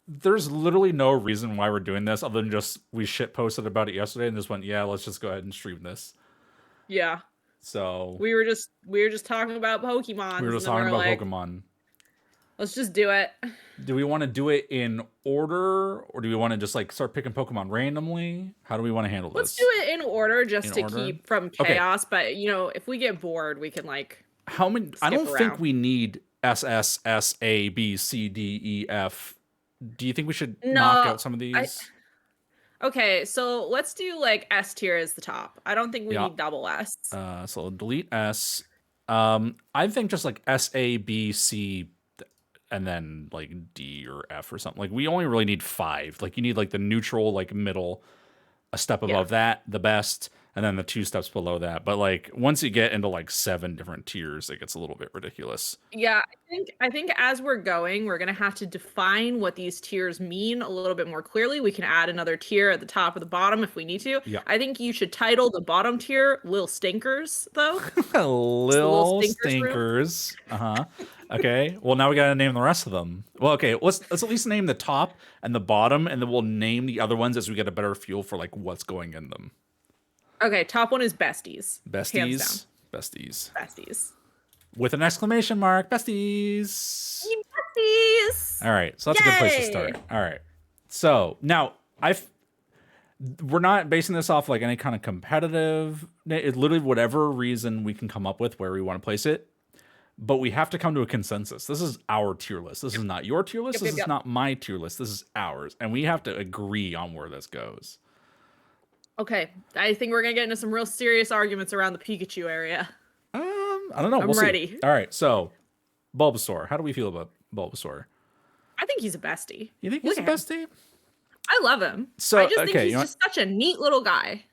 there's literally no reason why we're doing this other than just we shit posted about it yesterday and just went, yeah, let's just go ahead and stream this. Yeah. So We were just talking about we were Pokemons, just and then we talking were about like, Pokemon. let's just do it. Do we want to do it in order, or do we want to just like start picking Pokemon randomly? How do we want to handle Let's do this? it in order In just to order? keep from Okay. chaos. But if we get bored, we can like How many? I skip don't think around. we need S S S A B C D E F. Do you think we should knock No, out some of I these? okay. So let's do like S tier as the top. I don't think we Yeah. need double S. So delete S. I think just like S A B C and then like D or F or something. Like we only really need 5. Like you need like the neutral, like middle, a step Yeah. above that, the best, and then the 2 steps below that. But like once you get into like 7 different tiers, it gets a little bit ridiculous. Yeah, I think as we're going, we're gonna have to define what these tiers mean a little bit more clearly. We can add another tier at the top or the bottom if we need to. Yeah. I think you should title the bottom tier Lil Stinkers, though. Just the Lil Little Stinkers room. stinkers. Uh-huh. Okay. Well, now we gotta name the rest of them. Well, okay, let's at least name the top and the bottom, and then we'll name the other ones as we get a better feel for like what's going in them. Okay, top one is Besties. Hands down. Besties. Besties. Besties. With an exclamation mark. Besties. Yay, Besties! All right. So that's a good place to Yay! start. All right. So now we're not basing this off like any kind of competitive. It's literally whatever reason we can come up with where we want to place it. But we have to come to a consensus. This is our tier list. This is not your tier list. This is not my tier list. This is ours. And we have to agree on where this goes. Okay, I think we're gonna get into some real serious arguments around the Pikachu area. I don't know. I'm We'll ready. see. All right. So Bulbasaur. How do we feel about Bulbasaur? I think he's a bestie. You think he's a bestie? I love him. So, I just think okay, he's you know just such a neat little guy.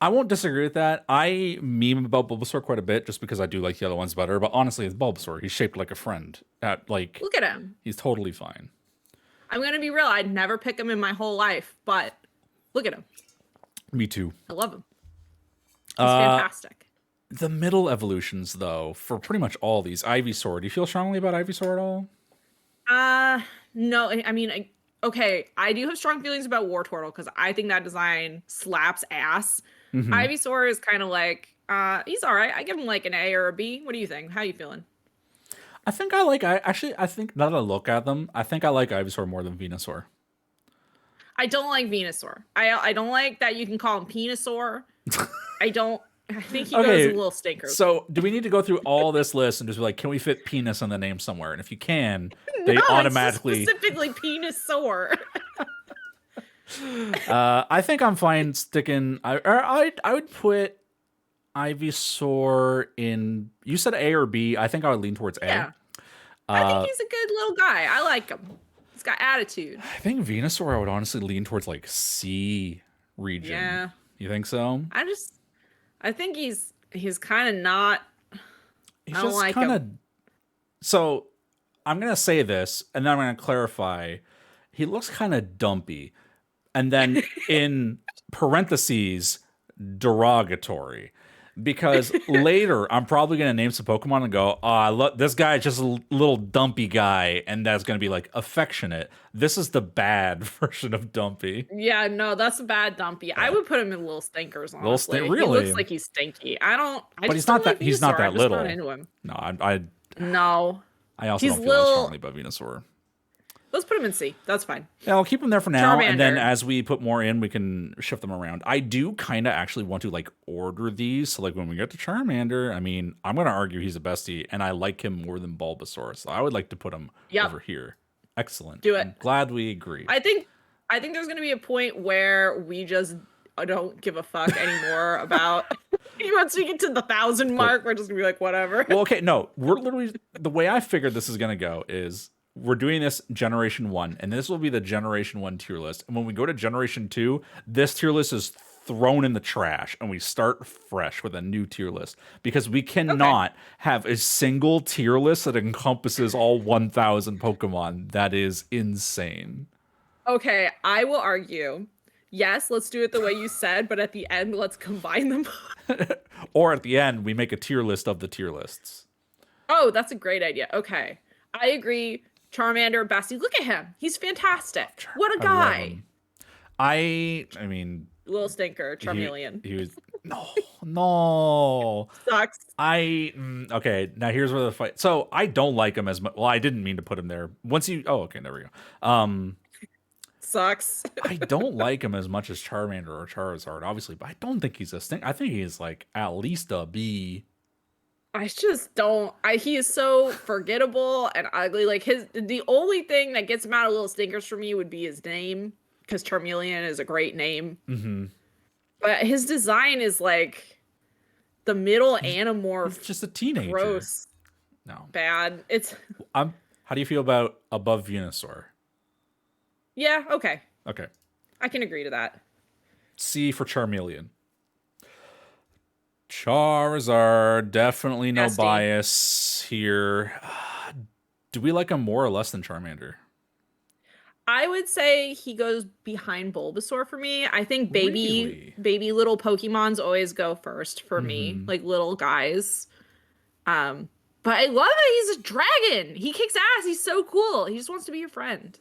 I won't disagree with that. I meme about Bulbasaur quite a bit just because I do like the other ones better. But honestly, it's Bulbasaur. He's shaped like a friend. Like, Look at him. he's totally fine. I'm gonna be real. I'd never pick him in my whole life, but look at him. Me too. I love him. He's fantastic. The middle evolutions, though, for pretty much all these, Ivysaur. Do you feel strongly about Ivysaur at all? No. I mean, okay. I do have strong feelings about Wartortle because I think that design slaps ass. Ivysaur is kind of like, he's all right. I give him like an A or a B. What do you think? How you feeling? I think I think now that I look at them, I think I like Ivysaur more than Venusaur. I don't like Venusaur. I don't like that you can call him Penisaur. I think he goes a little stinker. So, do we need to go through all this list and just be like, can we fit penis in the name somewhere? And if you can, they automatically. It's specifically Penisaur. I think I'm fine sticking. I would put Ivysaur in. You said A or B. I think I would lean towards A. Yeah. I think he's a good little guy. I like him. He's got attitude. I think Venusaur I would honestly lean towards like C region. Yeah. You think so? I think he's kind of not. He's I don't just like kind of. him. So I'm gonna say this, and then I'm gonna clarify. He looks kind of dumpy, and then in parentheses, derogatory. Because later I'm probably gonna name some Pokemon and go, look, this guy is just a little dumpy guy, and that's gonna be like affectionate. This is the bad version of dumpy. Yeah, no, that's a bad dumpy. I would put him in little stinkers. Honestly, Really? He looks like he's stinky. I don't. But just he's not don't like that. He's not Venusaur. that I'm just little. not into him. No, No, I also he's don't feel as little. strongly about Venusaur. Let's put him in C. That's fine. Yeah, I'll keep them there for now, and then Charmander. as we put more in, we can shift them around. I do kind of actually want to like order these, so like when we get to Charmander, I mean, I'm gonna argue he's a bestie, and I like him more than Bulbasaur, so I would like to put him over here. Excellent. Do it. I'm glad we agree. I think there's gonna be a point where we just don't give a fuck anymore about. Once we get to the 1,000 mark, we're just gonna be like, whatever. Well, okay, no, we're literally the way I figured this is gonna go is we're doing this generation 1, and this will be the generation 1 tier list. And when we go to generation 2, this tier list is thrown in the trash, and we start fresh with a new tier list because we cannot have a single tier list that encompasses all 1,000 Pokemon. That is insane. Okay, I will argue. Yes, let's do it the way you said, but at the end, let's combine them. Or at the end, we make a tier list of the tier lists. Oh, that's a great idea. Okay, I agree. Charmander, bestie. Look at him. He's fantastic. What a I love guy. him. I mean, Little stinker, he Charmeleon. he was no. Sucks. Okay, now here's where the fight. So I don't like him as much. Well, I didn't mean to put him there. Once you okay, there we go. Sucks. I don't like him as much as Charmander or Charizard, obviously, but I don't think he's a stink. I think he's like at least a B. I just don't. He is so forgettable and ugly. Like the only thing that gets him out of little stinkers for me would be his name, because Charmeleon is a great name. Mm-hmm. But his design is like the middle Animorph. He's just a teenager. Gross. No. Bad. It's. How do you feel about above Venusaur? Yeah. Okay. Okay. I can agree to that. C for Charmeleon. Charizard, definitely no Nasty. bias here. Do we like him more or less than Charmander? I would say he goes behind Bulbasaur for me. I think Really? baby little Pokemons always go first for me, like little guys. But I love that he's a dragon. He kicks ass. He's so cool. He just wants to be your friend.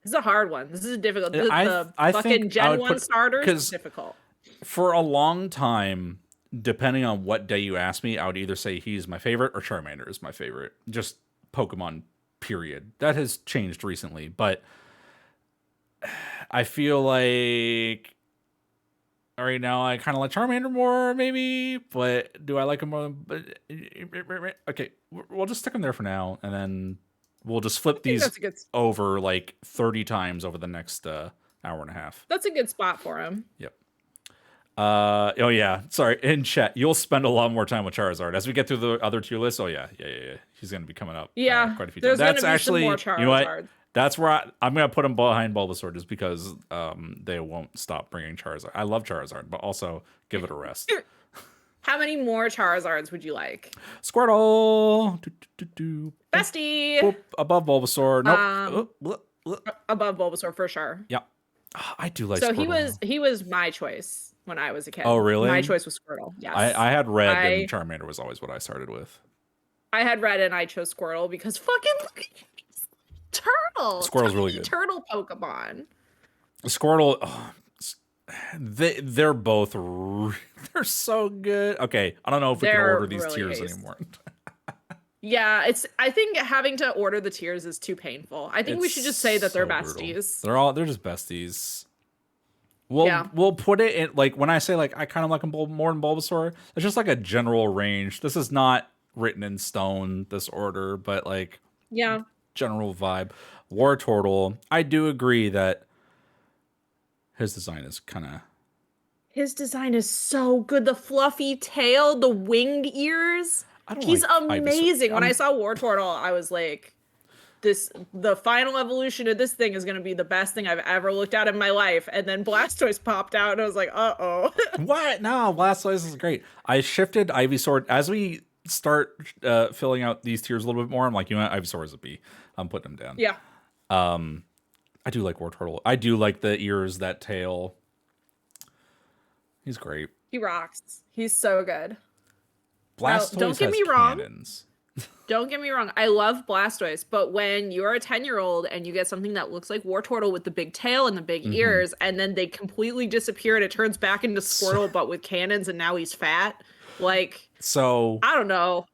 This is a hard one. This is a difficult. The fucking Gen 1 starters is difficult. For a long time, depending on what day you ask me, I would either say he's my favorite or Charmander is my favorite. Just Pokemon, period. That has changed recently, but I feel like right now I kind of like Charmander more, maybe, but do I like him more than... Okay, we'll just stick him there for now, and then we'll just flip these over like 30 times over the next hour and a half. That's a good spot for him. Yep. Oh yeah, sorry. In chat, you'll spend a lot more time with Charizard as we get through the other tier lists. Oh yeah. He's gonna be coming up. Yeah, quite a few times. That's actually, some more you know what? That's where I'm gonna put him behind Bulbasaur, just because they won't stop bringing Charizard. I love Charizard, but also give it a rest. How many more Charizards would you like? Squirtle, bestie, boop, above Bulbasaur. Nope. Above Bulbasaur for sure. Yeah, I do like. So Squirtle. he was my choice when I was a kid. Oh, really? My choice was Squirtle. Yes. I had Red, and Charmander was always what I started with. I had Red and I chose Squirtle because fucking look at Turtle. Squirtle's really good. Turtle Pokemon. Squirtle, they're both they're so good. Okay, I don't know if we can order these tiers anymore. Yeah, I think having to order the tiers is too painful. I think we should just say that they're besties. Brutal. They're just besties. We'll put it in, like, when I say like I kind of like them more than Bulbasaur, it's just like a general range. This is not written in stone, this order, but like general vibe. Wartortle, I do agree that his design is kind of... His design is so good. The fluffy tail, the winged ears. He's amazing. When I saw Wartortle, I was like, the final evolution of this thing is going to be the best thing I've ever looked at in my life. And then Blastoise popped out, and I was like, uh-oh. What? No, Blastoise is great. I shifted Ivysaur. As we start filling out these tiers a little bit more, I'm like, you know what? Ivysaur is a B. I'm putting him down. Yeah. I do like Wartortle. I do like the ears, that tail. He's great. He rocks. He's so good. Blastoise don't get has me wrong. cannons. Don't get me wrong. I love Blastoise, but when you're a 10-year-old and you get something that looks like Wartortle with the big tail and the big ears, and then they completely disappear and it turns back into Squirtle, but with cannons, and now he's fat. Like, so I don't know.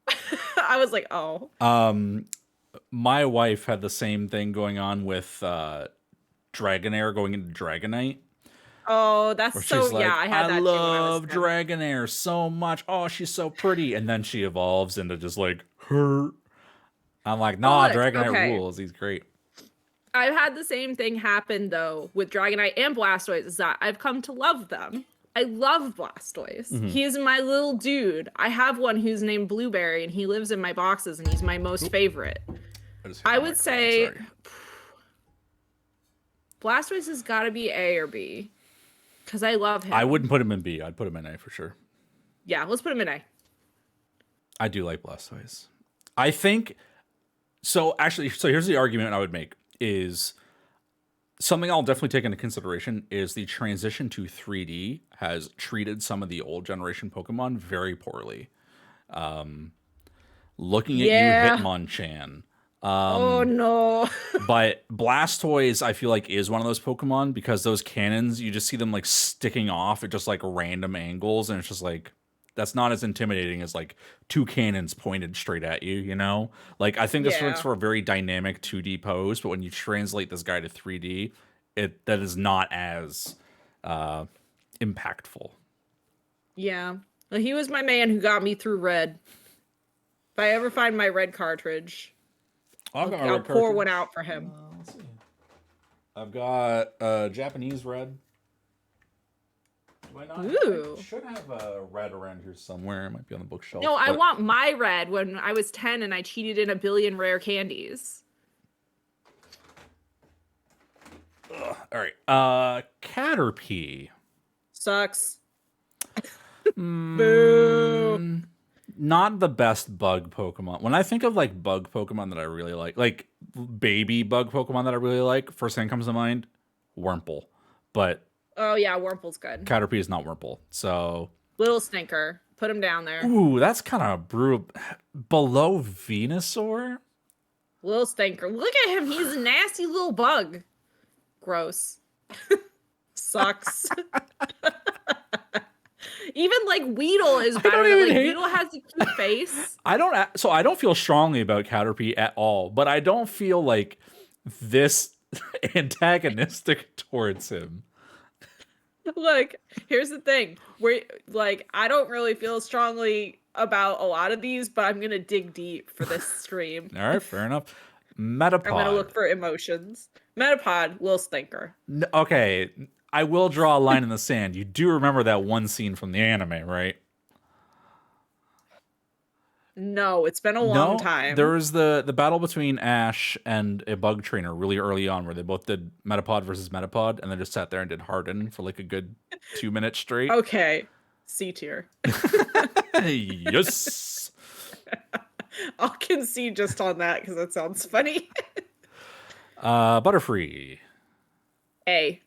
I was like, oh. My wife had the same thing going on with Dragonair going into Dragonite. Oh, that's so, like, yeah, I had that too. I love Dragonair so much. Oh, she's so pretty. And then she evolves into just like her. I'm like, nah, Dragonair rules. He's great. I've had the same thing happen, though, with Dragonite and Blastoise, is that I've come to love them. I love Blastoise. He's my little dude. I have one who's named Blueberry, and he lives in my boxes, and he's my most favorite. I would say Blastoise has got to be A or B. Because I love him. I wouldn't put him in B. I'd put him in A for sure. Yeah, let's put him in A. I do like Blastoise. I think... So, actually, here's the argument I would make is Something I'll definitely take into consideration is the transition to 3D has treated some of the old generation Pokemon very poorly. Looking at you, Yeah. Hitmonchan. Oh no. But Blastoise, I feel like, is one of those Pokemon because those cannons, you just see them like sticking off at just like random angles, and it's just like that's not as intimidating as like two cannons pointed straight at you, you know? Like I think this works Yeah. for a very dynamic 2D pose, but when you translate this guy to 3D, it that is not as uh impactful. Yeah. Well, he was my man who got me through red. If I ever find my red cartridge, I've got my I'll red pour one cartridge. out for him. Let's see. I've got Japanese red. Do I not? Ooh. I should have a red around here somewhere. It might be on the bookshelf. No, I but- want my red when I was 10 and I cheated in a billion rare candies. Ugh. All right. Caterpie. Sucks. Boo. Not the best bug Pokemon. When I think of like bug Pokemon that I really like baby bug Pokemon that I really like, first thing that comes to mind, Wurmple. But Oh yeah, Wurmple's good. Caterpie is not Wurmple. So Little stinker. Put him down there. ooh, that's kind of below Venusaur. Little stinker. Look at him. He's a nasty little bug. Gross. Sucks. Even like Weedle is better. Like Weedle has a cute face. I don't feel strongly about Caterpie at all, but I don't feel like this antagonistic towards him. Look, here's the thing. I don't really feel strongly about a lot of these, but I'm gonna dig deep for this stream. All right, fair enough. Metapod. I'm gonna look for emotions. Metapod, little stinker. Okay, I will draw a line in the sand. You do remember that one scene from the anime, right? No, it's been a long time. There was the battle between Ash and a bug trainer really early on where they both did Metapod versus Metapod, and they just sat there and did Harden for like a good 2 minutes straight. Okay. C tier. Yes. I'll concede just on that because that sounds funny. Butterfree. A.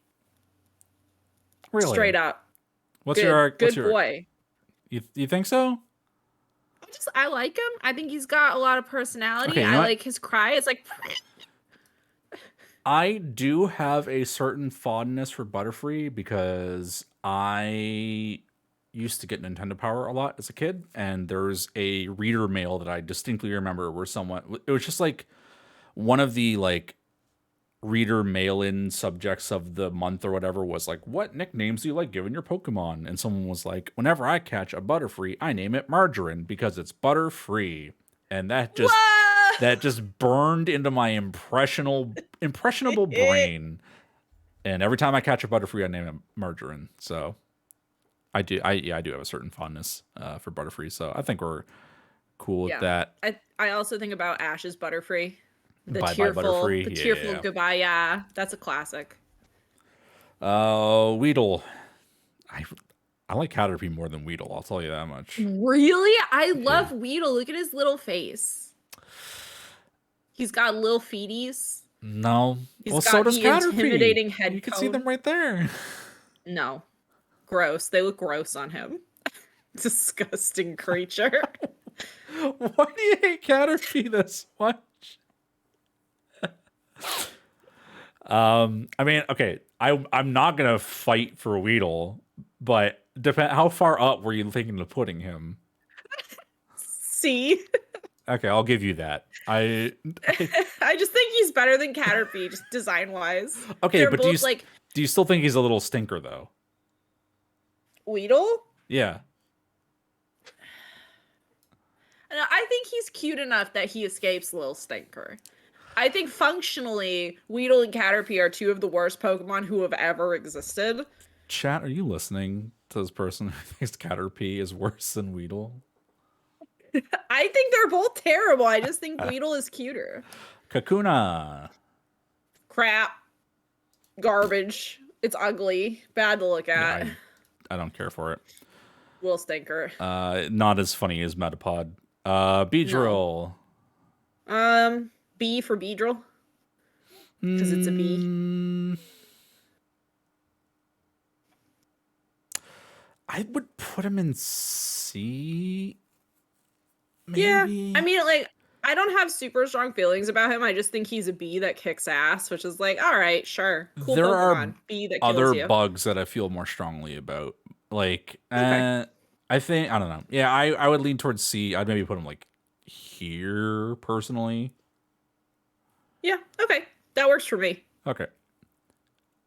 Really? Straight up. What's Good, your good boy. You think so? I like him. I think he's got a lot of personality. Okay, you I know what? like his cry. It's like I do have a certain fondness for Butterfree because I used to get Nintendo Power a lot as a kid, and there's a reader mail that I distinctly remember where it was just like one of the like reader mail-in subjects of the month or whatever was like, what nicknames do you like giving your Pokemon? And someone was like, whenever I catch a Butterfree, I name it Margarine because it's butter-free. And that just burned into my impressionable brain. And every time I catch a Butterfree, I name it Margarine. So I do have a certain fondness for Butterfree. So I think we're cool with that. I also think about Ash's Butterfree. The Bye tearful, Butterfree. the tearful Yeah. goodbye. Yeah, that's a classic. Weedle. I like Caterpie more than Weedle. I'll tell you that much. Really? I love Weedle. Look at his little face. He's got little feeties. No. He's Well, got so does the Caterpie. intimidating head You can cone. see them right there. No. Gross. They look gross on him. Disgusting creature. Why do you hate Caterpie this much? I mean, okay, I'm not gonna fight for Weedle, but how far up were you thinking of putting him? See? Okay, I'll give you that. I just think he's better than Caterpie, just design wise. Okay, They're but both do you still think he's a little stinker though? Weedle? Yeah. No, I think he's cute enough that he escapes Lil Stinker. I think functionally, Weedle and Caterpie are two of the worst Pokemon who have ever existed. Chat, are you listening to this person who thinks Caterpie is worse than Weedle? I think they're both terrible. I just think Weedle is cuter. Kakuna. Crap. Garbage. It's ugly. Bad to look at. Yeah, I don't care for it. Lil Stinker. Not as funny as Metapod. Beedrill. B for Beedrill. because it's a bee. I would put him in C. Yeah, I Maybe. mean, like, I don't have super strong feelings about him. I just think he's a bee that kicks ass, which is like, all right, sure, cool There are Pokemon, bee that kills other you. bugs that I feel more strongly about. Like, Okay, I think I don't know. Yeah, I would lean towards C. I'd maybe put him like here personally. yeah, okay, that works for me. Okay.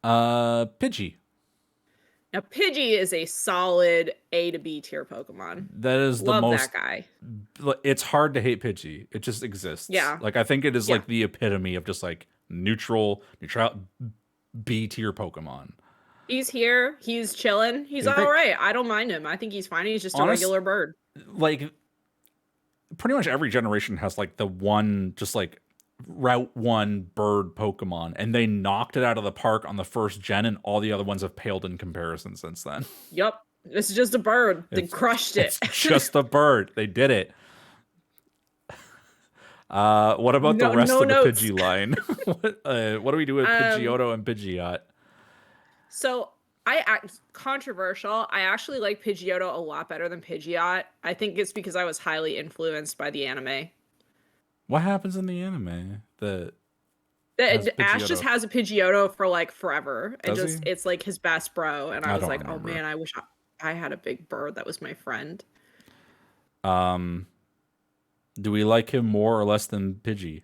Pidgey. Now, Pidgey is a solid A to B tier Pokemon. That is the Love that most. guy. It's hard to hate Pidgey. It just exists. Yeah, Like I think it is yeah. like the epitome of just like neutral B tier Pokemon. He's here. He's chilling. He's He's all great. right. I don't mind him. I think he's fine. He's just a Honest, regular bird. like pretty much every generation has like the one just like Route 1 bird Pokemon, and they knocked it out of the park on the first gen, and all the other ones have paled in comparison since then. Yup. It's just a bird. They It's crushed it. it's just a bird. They did it. What about the No, rest no of the notes. Pidgey line? What do we do with Um, Pidgeotto and Pidgeot? so I act controversial. I actually like Pidgeotto a lot better than Pidgeot. I think it's because I was highly influenced by the anime. What happens in the anime that has Ash just Pidgeotto? has a Pidgeotto for like forever, and Does he? just it's like his best bro. And I I was don't like, oh remember. man, I wish I had a big bird that was my friend. Um, do we like him more or less than Pidgey?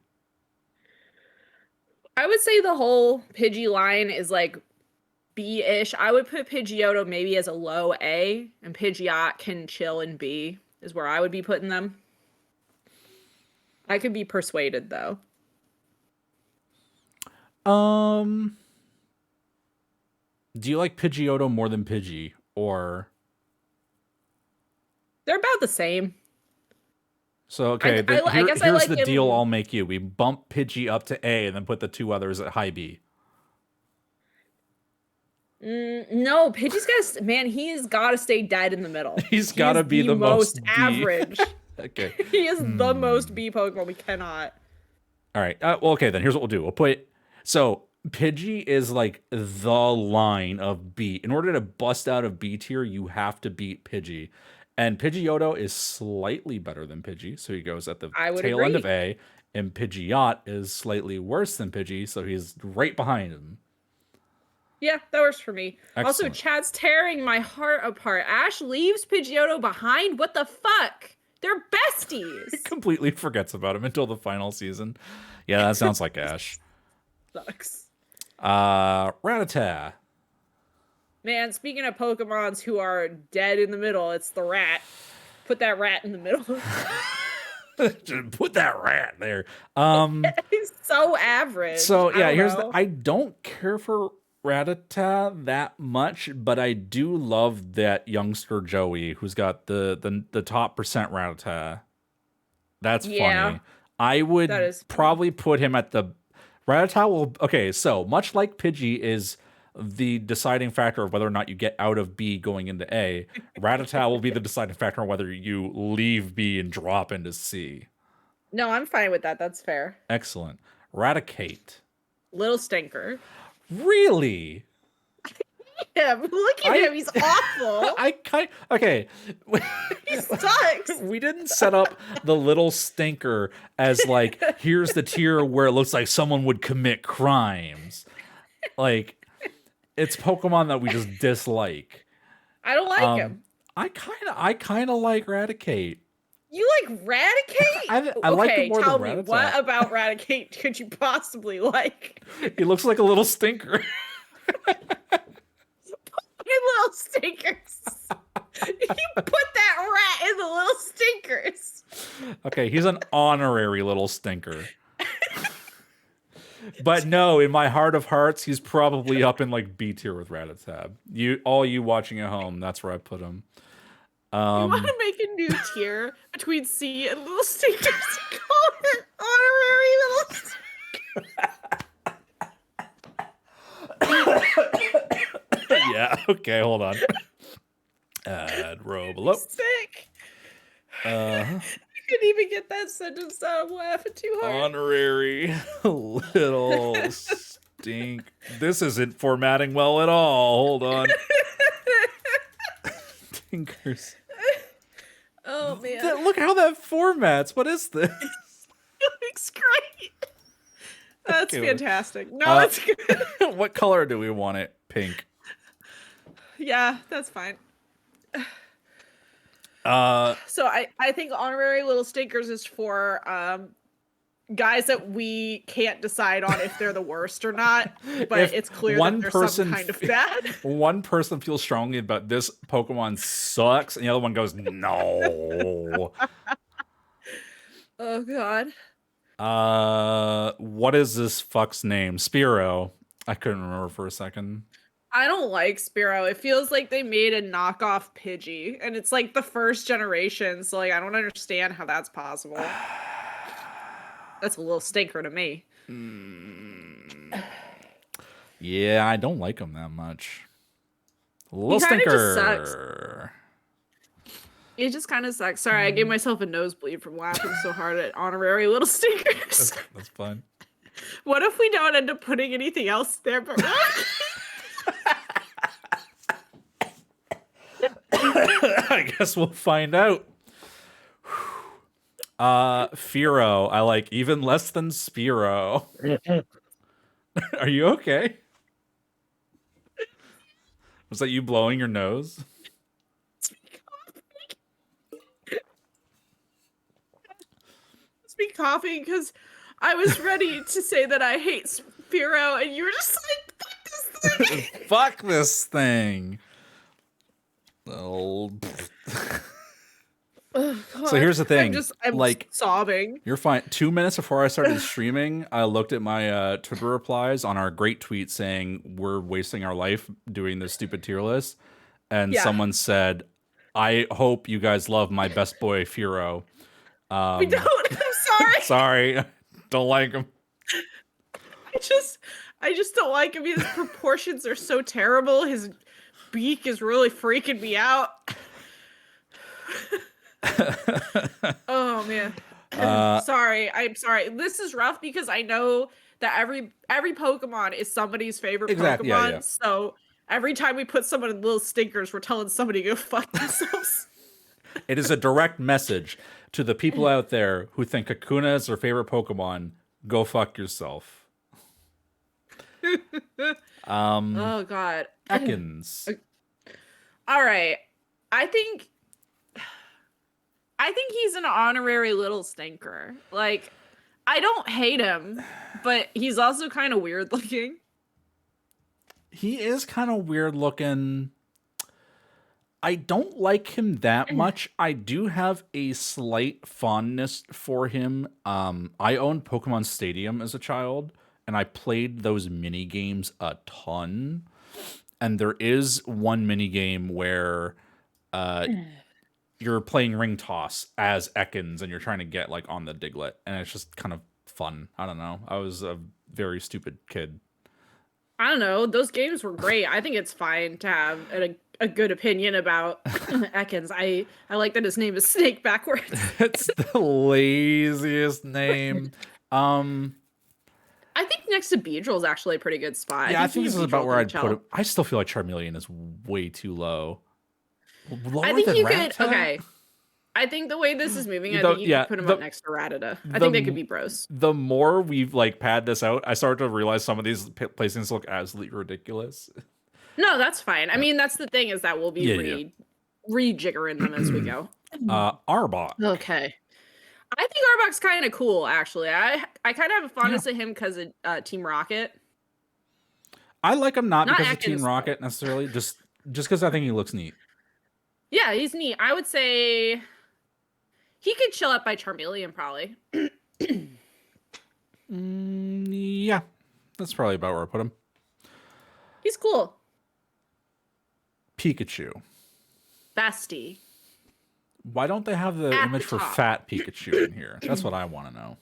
I would say the whole Pidgey line is like B-ish. I would put Pidgeotto maybe as a low A, and Pidgeot can chill in B, is where I would be putting them. I could be persuaded though. Um, do you like Pidgeotto more than Pidgey, or They're about the same. so? Okay, then I guess I here's like the deal. him. I'll make you. We bump Pidgey up to A, and then put the two others at high B. No, Pidgey's got man. He's got to stay dead in the middle. He's He got to is be the the most most B. average. Okay. He is the most B Pokemon. We cannot. All right. Well, okay, then here's what we'll do. We'll put so Pidgey is like the line of B. In order to bust out of B tier, you have to beat Pidgey. And Pidgeotto is slightly better than Pidgey, so he goes at the I would tail end of agree. A. And Pidgeot is slightly worse than Pidgey, so he's right behind him. Yeah, that works for me. Also, Excellent. Chad's tearing my heart apart. Ash leaves Pidgeotto behind. What the fuck? They're besties. Completely forgets about him until the final season. Yeah, that sounds like Ash. Sucks. Rattata. Man, speaking of Pokemons who are dead in the middle, it's the rat. Put that rat in the middle. Just put that rat there. He's so average. So I yeah, don't here's the. know. I don't care for Rattata that much, but I do love that youngster Joey who's got the top percent Rattata. That's Yeah, funny. I that would is funny. probably put him at the Rattata will okay, so much like Pidgey is the deciding factor of whether or not you get out of B going into A, Rattata will be the deciding factor on whether you leave B and drop into C. No, I'm fine with that. That's fair. Excellent. Raticate. Little stinker. Really? Yeah, look at I him. He's awful. I kind okay. He sucks. We didn't set up the little stinker as like here's the tier where it looks like someone would commit crimes. Like it's Pokemon that we just dislike. I don't like Um, him. I kind of like Raticate. You like Raticate? I like him Okay, more than tell me, what Rattata. about Raticate could you possibly like? He looks like a little stinker. You little stinkers. You put that rat in the little stinkers. Okay, he's an honorary little stinker. But no, in my heart of hearts, he's probably up in like B tier with Rattata. All you watching at home, that's where I put him. You want to make a new tier between C and little stinkers and call it honorary little Yeah, okay, hold on. Add row below. sick. couldn't even get that sentence out. I'm laughing too hard. Honorary little stink. This isn't formatting well at all. Hold on. Stinkers. Oh man. Look how that formats. What is this? It's great. That's Okay, fantastic. No, it's good. What color do we want it? Pink. Yeah, that's fine. Uh, So I think honorary little stinkers is for guys that we can't decide on if they're the worst or not, but If it's clear one that they're person some kind of bad. one person feels strongly about this Pokemon sucks, and the other one goes, no. Oh god. What is this fuck's name? Spiro. I couldn't remember for a second. I don't like Spiro. It feels like they made a knockoff Pidgey, and it's like the first generation, so like I don't understand how that's possible. That's a little stinker to me. Yeah, I don't like him that much. Little He kinda just stinker. It just kind of sucks. Sorry, I gave myself a nosebleed from laughing so hard at honorary little stinkers. That's fine. What if we don't end up putting anything else there? But I guess we'll find out. Firo. I like even less than Spiro. Are you okay? Was that you blowing your nose? It's me coughing because I was ready to say that I hate Spiro, and you were just like, "Fuck this thing." Fuck this thing. Oh. Oh, So here's the thing. I'm like sobbing. You're fine. 2 minutes before I started streaming, I looked at my Twitter replies on our great tweet saying we're wasting our life doing this stupid tier list, and someone said, "I hope you guys love my best boy Firo." We don't. I'm sorry. Sorry, don't like him. I just don't like him. His proportions are so terrible. His beak is really freaking me out. Oh man. Sorry. I'm sorry. This is rough because I know that every Pokemon is somebody's favorite Exactly, Pokemon. yeah. So every time we put someone in little stinkers, we're telling somebody to go fuck themselves. It is a direct message to the people out there who think Kakuna is their favorite Pokemon. Go fuck yourself. Oh god. Ekans. All right. I think he's an honorary little stinker. Like, I don't hate him, but he's also kind of weird looking. He is kind of weird looking. I don't like him that much. I do have a slight fondness for him. I owned Pokemon Stadium as a child, and I played those mini games a ton. And there is one mini game where you're playing ring toss as Ekans, and you're trying to get like on the Diglett, and it's just kind of fun. I don't know. I was a very stupid kid. I don't know. Those games were great. I think it's fine to have a good opinion about Ekans. I like that his name is Snake backwards. It's the laziest name. I think next to Beedrill is actually a pretty good spot. Yeah, I think this is about where I'd put it. him. I still feel like Charmeleon is way too low. Lower I think than you Rattata? could. Okay. I think the way this is moving, I The- think you yeah, could put him the- up next to Rattata. I think they could be bros. The more we've like pad this out, I started to realize some of these placings look absolutely ridiculous. No, that's fine. I mean, that's the thing is that we'll be rejiggering them as we go. Arbok. Okay. I think Arbok's kind of cool, actually. I kind of have a fondness of him because of Team Rocket. I like him not because of Ekans, Team Rocket necessarily, just because I think he looks neat. Yeah, he's neat. I would say he could chill up by Charmeleon, probably. Yeah, that's probably about where I put him. He's cool. Pikachu. Bestie. Why don't they have the At image the for top. Fat Pikachu in here? That's what I want to know.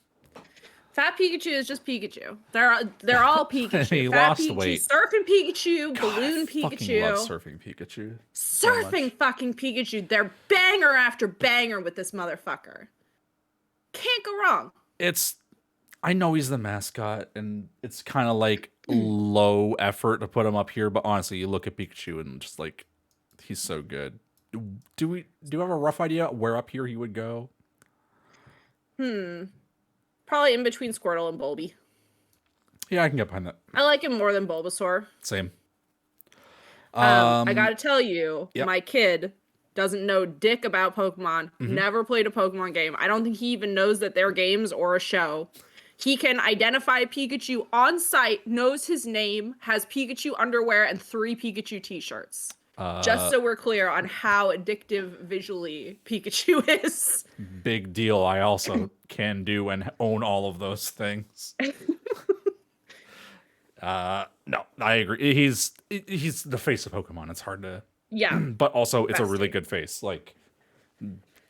Fat Pikachu is just Pikachu. They're all Pikachu. He Fat lost Pikachu, weight. Surfing Pikachu, God, Balloon I Pikachu. fucking love Surfing Pikachu. so Surfing much. fucking Pikachu. They're banger after banger with this motherfucker. Can't go wrong. It's I know he's the mascot, and it's kind of like low effort to put him up here. But honestly, you look at Pikachu and just like he's so good. Do you have a rough idea where up here he would go? Hmm. Probably in between Squirtle and Bulby. Yeah, I can get behind that. I like him more than Bulbasaur. Same. I gotta tell you, Yep. my kid doesn't know dick about Pokemon. Never played a Pokemon game. I don't think he even knows that they're games or a show. He can identify Pikachu on site, knows his name, has Pikachu underwear and 3 Pikachu t-shirts. Just so we're clear on how addictive visually Pikachu is. Big deal. I also can do and own all of those things. No, I agree. He's the face of Pokemon. It's hard to, Yeah. but also it's a really Bestie. good face. Like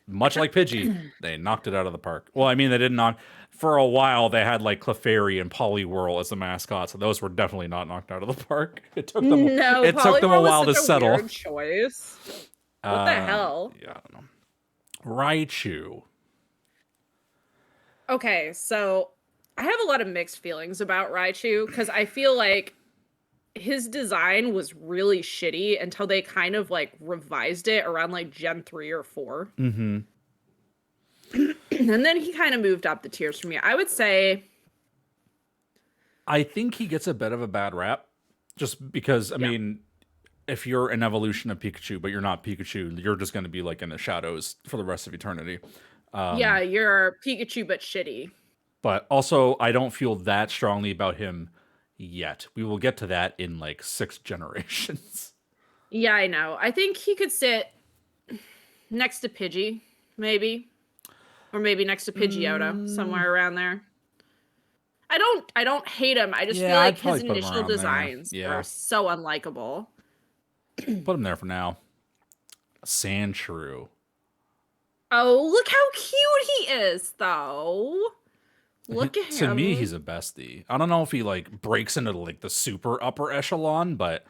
much like Pidgey, they knocked it out of the park. Well, I mean, they didn't knock. For a while, they had like Clefairy and Poliwhirl as the mascots, so those were definitely not knocked out of the park. It took them. No, It took them a Poliwhirl while to was such a settle. weird choice. What the hell? Yeah, I don't know. Raichu. Okay, so I have a lot of mixed feelings about Raichu because I feel like his design was really shitty until they kind of like revised it around like Gen 3 or 4. Mm-hmm. And then he kind of moved up the tiers for me. I would say, I think he gets a bit of a bad rap, just because I mean, if you're an evolution of Pikachu, but you're not Pikachu, you're just going to be like in the shadows for the rest of eternity. yeah, you're Pikachu but shitty. But also, I don't feel that strongly about him yet. We will get to that in like 6 generations. Yeah, I know. I think he could sit next to Pidgey, maybe. Or maybe next to Pidgeotto, somewhere around there. I don't hate him. I just feel Yeah, I'd like his probably put him initial around there. designs Yeah. are so unlikable. Put him there for now. Sandshrew. Oh, look how cute he is, though. Look at him. To me, he's a bestie. I don't know if he like breaks into like the super upper echelon, but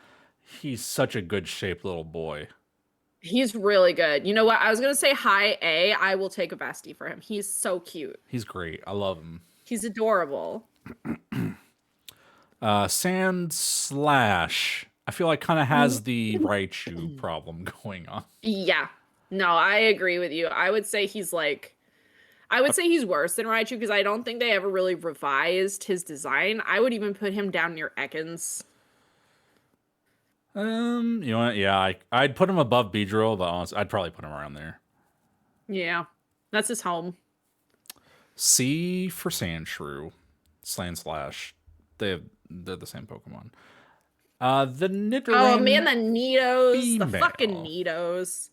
he's such a good shaped little boy. He's really good. You know what? I was gonna say high A. I will take a bestie for him. He's so cute. He's great. I love him. He's adorable. Sand Slash. I feel like kind of has the Raichu problem going on. Yeah. No, I agree with you. I would say he's like, I would say he's worse than Raichu because I don't think they ever really revised his design. I would even put him down near Ekans. You know what? Yeah, I'd put him above Beedrill, but honestly, I'd probably put him around there. Yeah. That's his home. C for Sandshrew. Sand Slash. They're the same Pokemon. The Nidoran. Oh man, the Nidos. female. The fucking Nidos.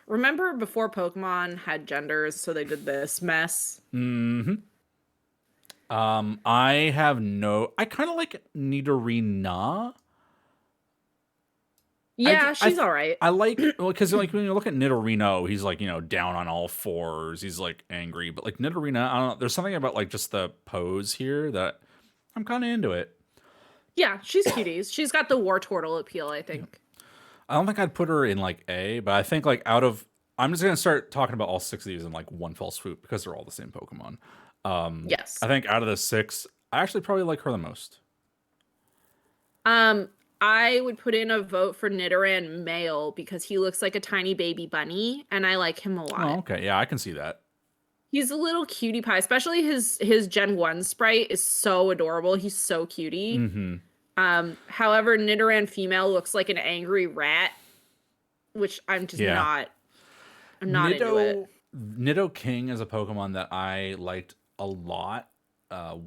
Remember before Pokemon had genders, so they did this mess? Mm-hmm. I kind of like Nidorina. Yeah, she's all right. I like, because like when you look at Nidorino, he's like, down on all fours. He's like angry, but like Nidorina, I don't know. There's something about like just the pose here that I'm kind of into it. Yeah, she's cuties. She's got the Wartortle appeal, I think. I don't think I'd put her in like A, but I think like I'm just gonna start talking about all 6 of these in like one fell swoop because they're all the same Pokemon. Yes. I think out of the 6, I actually probably like her the most. I would put in a vote for Nidoran male because he looks like a tiny baby bunny, and I like him a lot. Oh, okay. Yeah, I can see that. He's a little cutie pie, especially his Gen 1 sprite is so adorable. He's so cutie. Mm-hmm. However, Nidoran female looks like an angry rat, which I'm just not. I'm not into it. Nidoking is a Pokemon that I liked a lot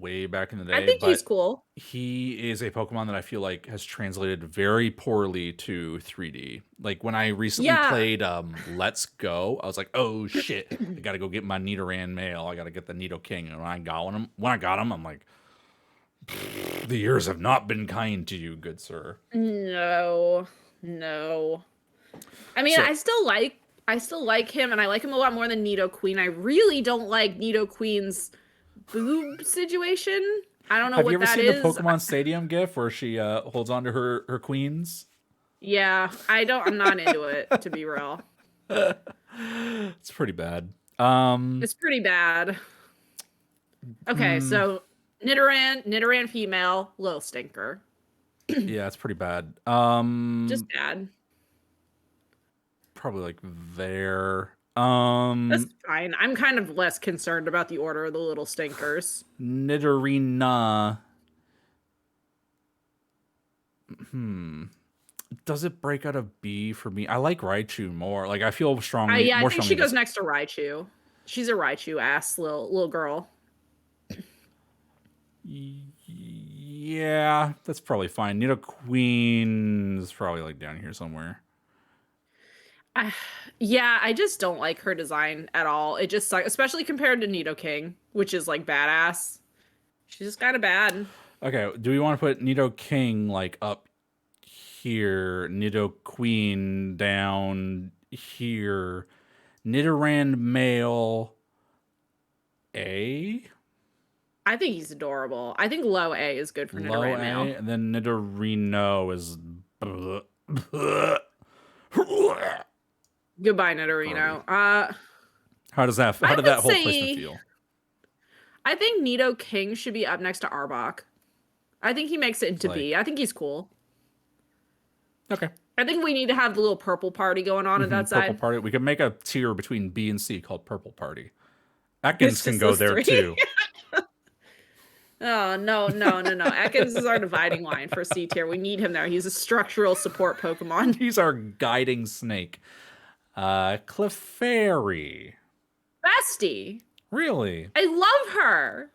way back in the day. I think he's cool. He is a Pokemon that I feel like has translated very poorly to 3D. Like when I recently played Let's Go, I was like, oh shit, I gotta go get my Nidoran male. I gotta get the Nidoking. And when I got him, I'm like, the years have not been kind to you, good sir. No. I mean, I still like him, and I like him a lot more than Nidoqueen. I really don't like Nidoqueen's boob situation. I don't know what that is. Have you ever seen the Pokemon Stadium gif where she holds on to her queens? Yeah, I'm not into it, to be real. It's pretty bad. It's pretty bad. Okay, mm, so Nidoran female, little stinker. yeah, it's pretty bad. Just bad. Probably like there. That's fine. I'm kind of less concerned about the order of the little stinkers. Nidorina. Hmm. Does it break out of B for me? I like Raichu more. Like I feel strongly, Yeah, I more think she strongly goes this. next to Raichu. She's a Raichu ass little girl. Yeah, that's probably fine. Nidoqueen is probably like down here somewhere. I, yeah, I just don't like her design at all. It just sucks, especially compared to Nidoking, which is like badass. She's just kind of bad. Okay, do we want to put Nidoking like up here, Nidoqueen down here, Nidoran male A, I think he's adorable. I think low A is good for low Nidoran A, male. and then Nidorino is Goodbye, Garbage. Nidorino. How does that? How I did would that whole placement say feel? I think Nidoking should be up next to Arbok. I think he makes it It's into like B. I think he's cool. okay, I think we need to have the little purple party going on at that Purple side. Party. We could make a tier between B and C called Purple Party. Ekans It's can just go those there three. too. Oh, no, no, no, no. Ekans is our dividing line for C tier. We need him there. He's a structural support Pokemon. He's our guiding snake. Clefairy. Bestie. Really? I love her.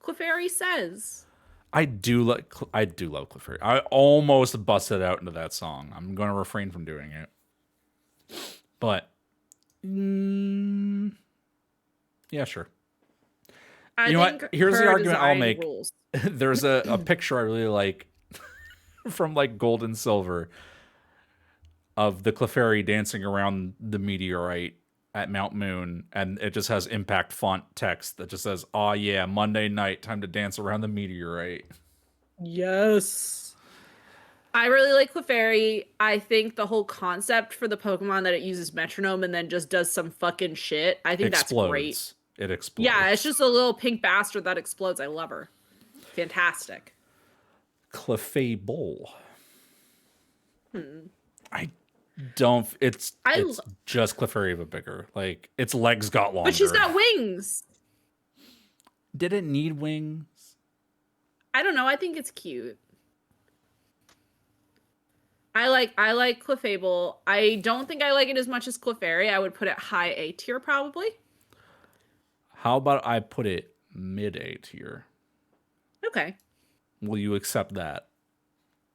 Clefairy says. I do love Clefairy. I almost busted out into that song. I'm going to refrain from doing it. But yeah, sure. I You know think what? Here's the her argument I'll design make. rules. There's a picture I really like from like Gold and Silver of the Clefairy dancing around the meteorite at Mount Moon, and it just has impact font text that just says, "Oh yeah, Monday night, time to dance around the meteorite." Yes. I really like Clefairy. I think the whole concept for the Pokemon that it uses metronome and then just does some fucking shit. I think that's great. Explodes. It Yeah, it's explodes. just a little pink bastard that explodes. I love her. Fantastic. Clefable. Hmm. I don't. It's I it's just Clefairy but bigger. Like its legs got But she's longer. got wings. Did it need wings? I don't know. I think it's cute. I like Clefable. I don't think I like it as much as Clefairy. I would put it high A tier probably. How about I put it mid A tier? Okay. Will you accept that?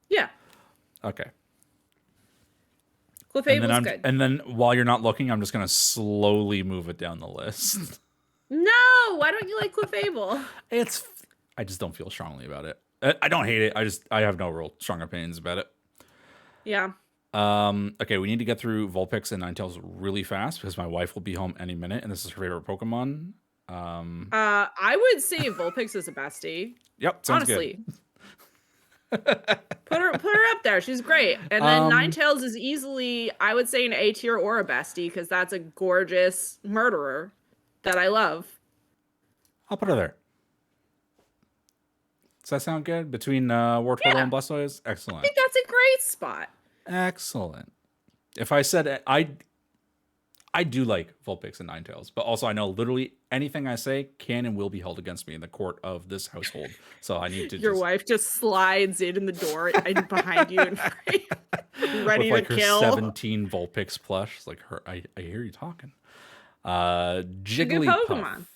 Yeah. Okay. Clefable's good. And then while you're not looking, I'm just gonna slowly move it down the list. No, why don't you like Clefable? It's I just don't feel strongly about it. I don't hate it. I have no real strong opinions about it. Yeah. Okay, we need to get through Vulpix and Ninetales really fast because my wife will be home any minute, and this is her favorite Pokemon. I would say Vulpix is a bestie. Yep, sounds Honestly. good. Put her up there. She's great. And then Ninetales is easily, I would say, an A tier or a bestie because that's a gorgeous murderer that I love. I'll put her there. Does that sound good? Between Wartortle Yeah. and Blastoise? I Excellent. think that's a great spot. Excellent. If I said I do like Vulpix and Ninetales, but also I know literally anything I say can and will be held against me in the court of this household. So I need to Your wife just slides in the door and behind you and ready with like to her kill. 17 Vulpix plush. It's like her I hear you talking. She's a good Jigglypuff. Pokemon.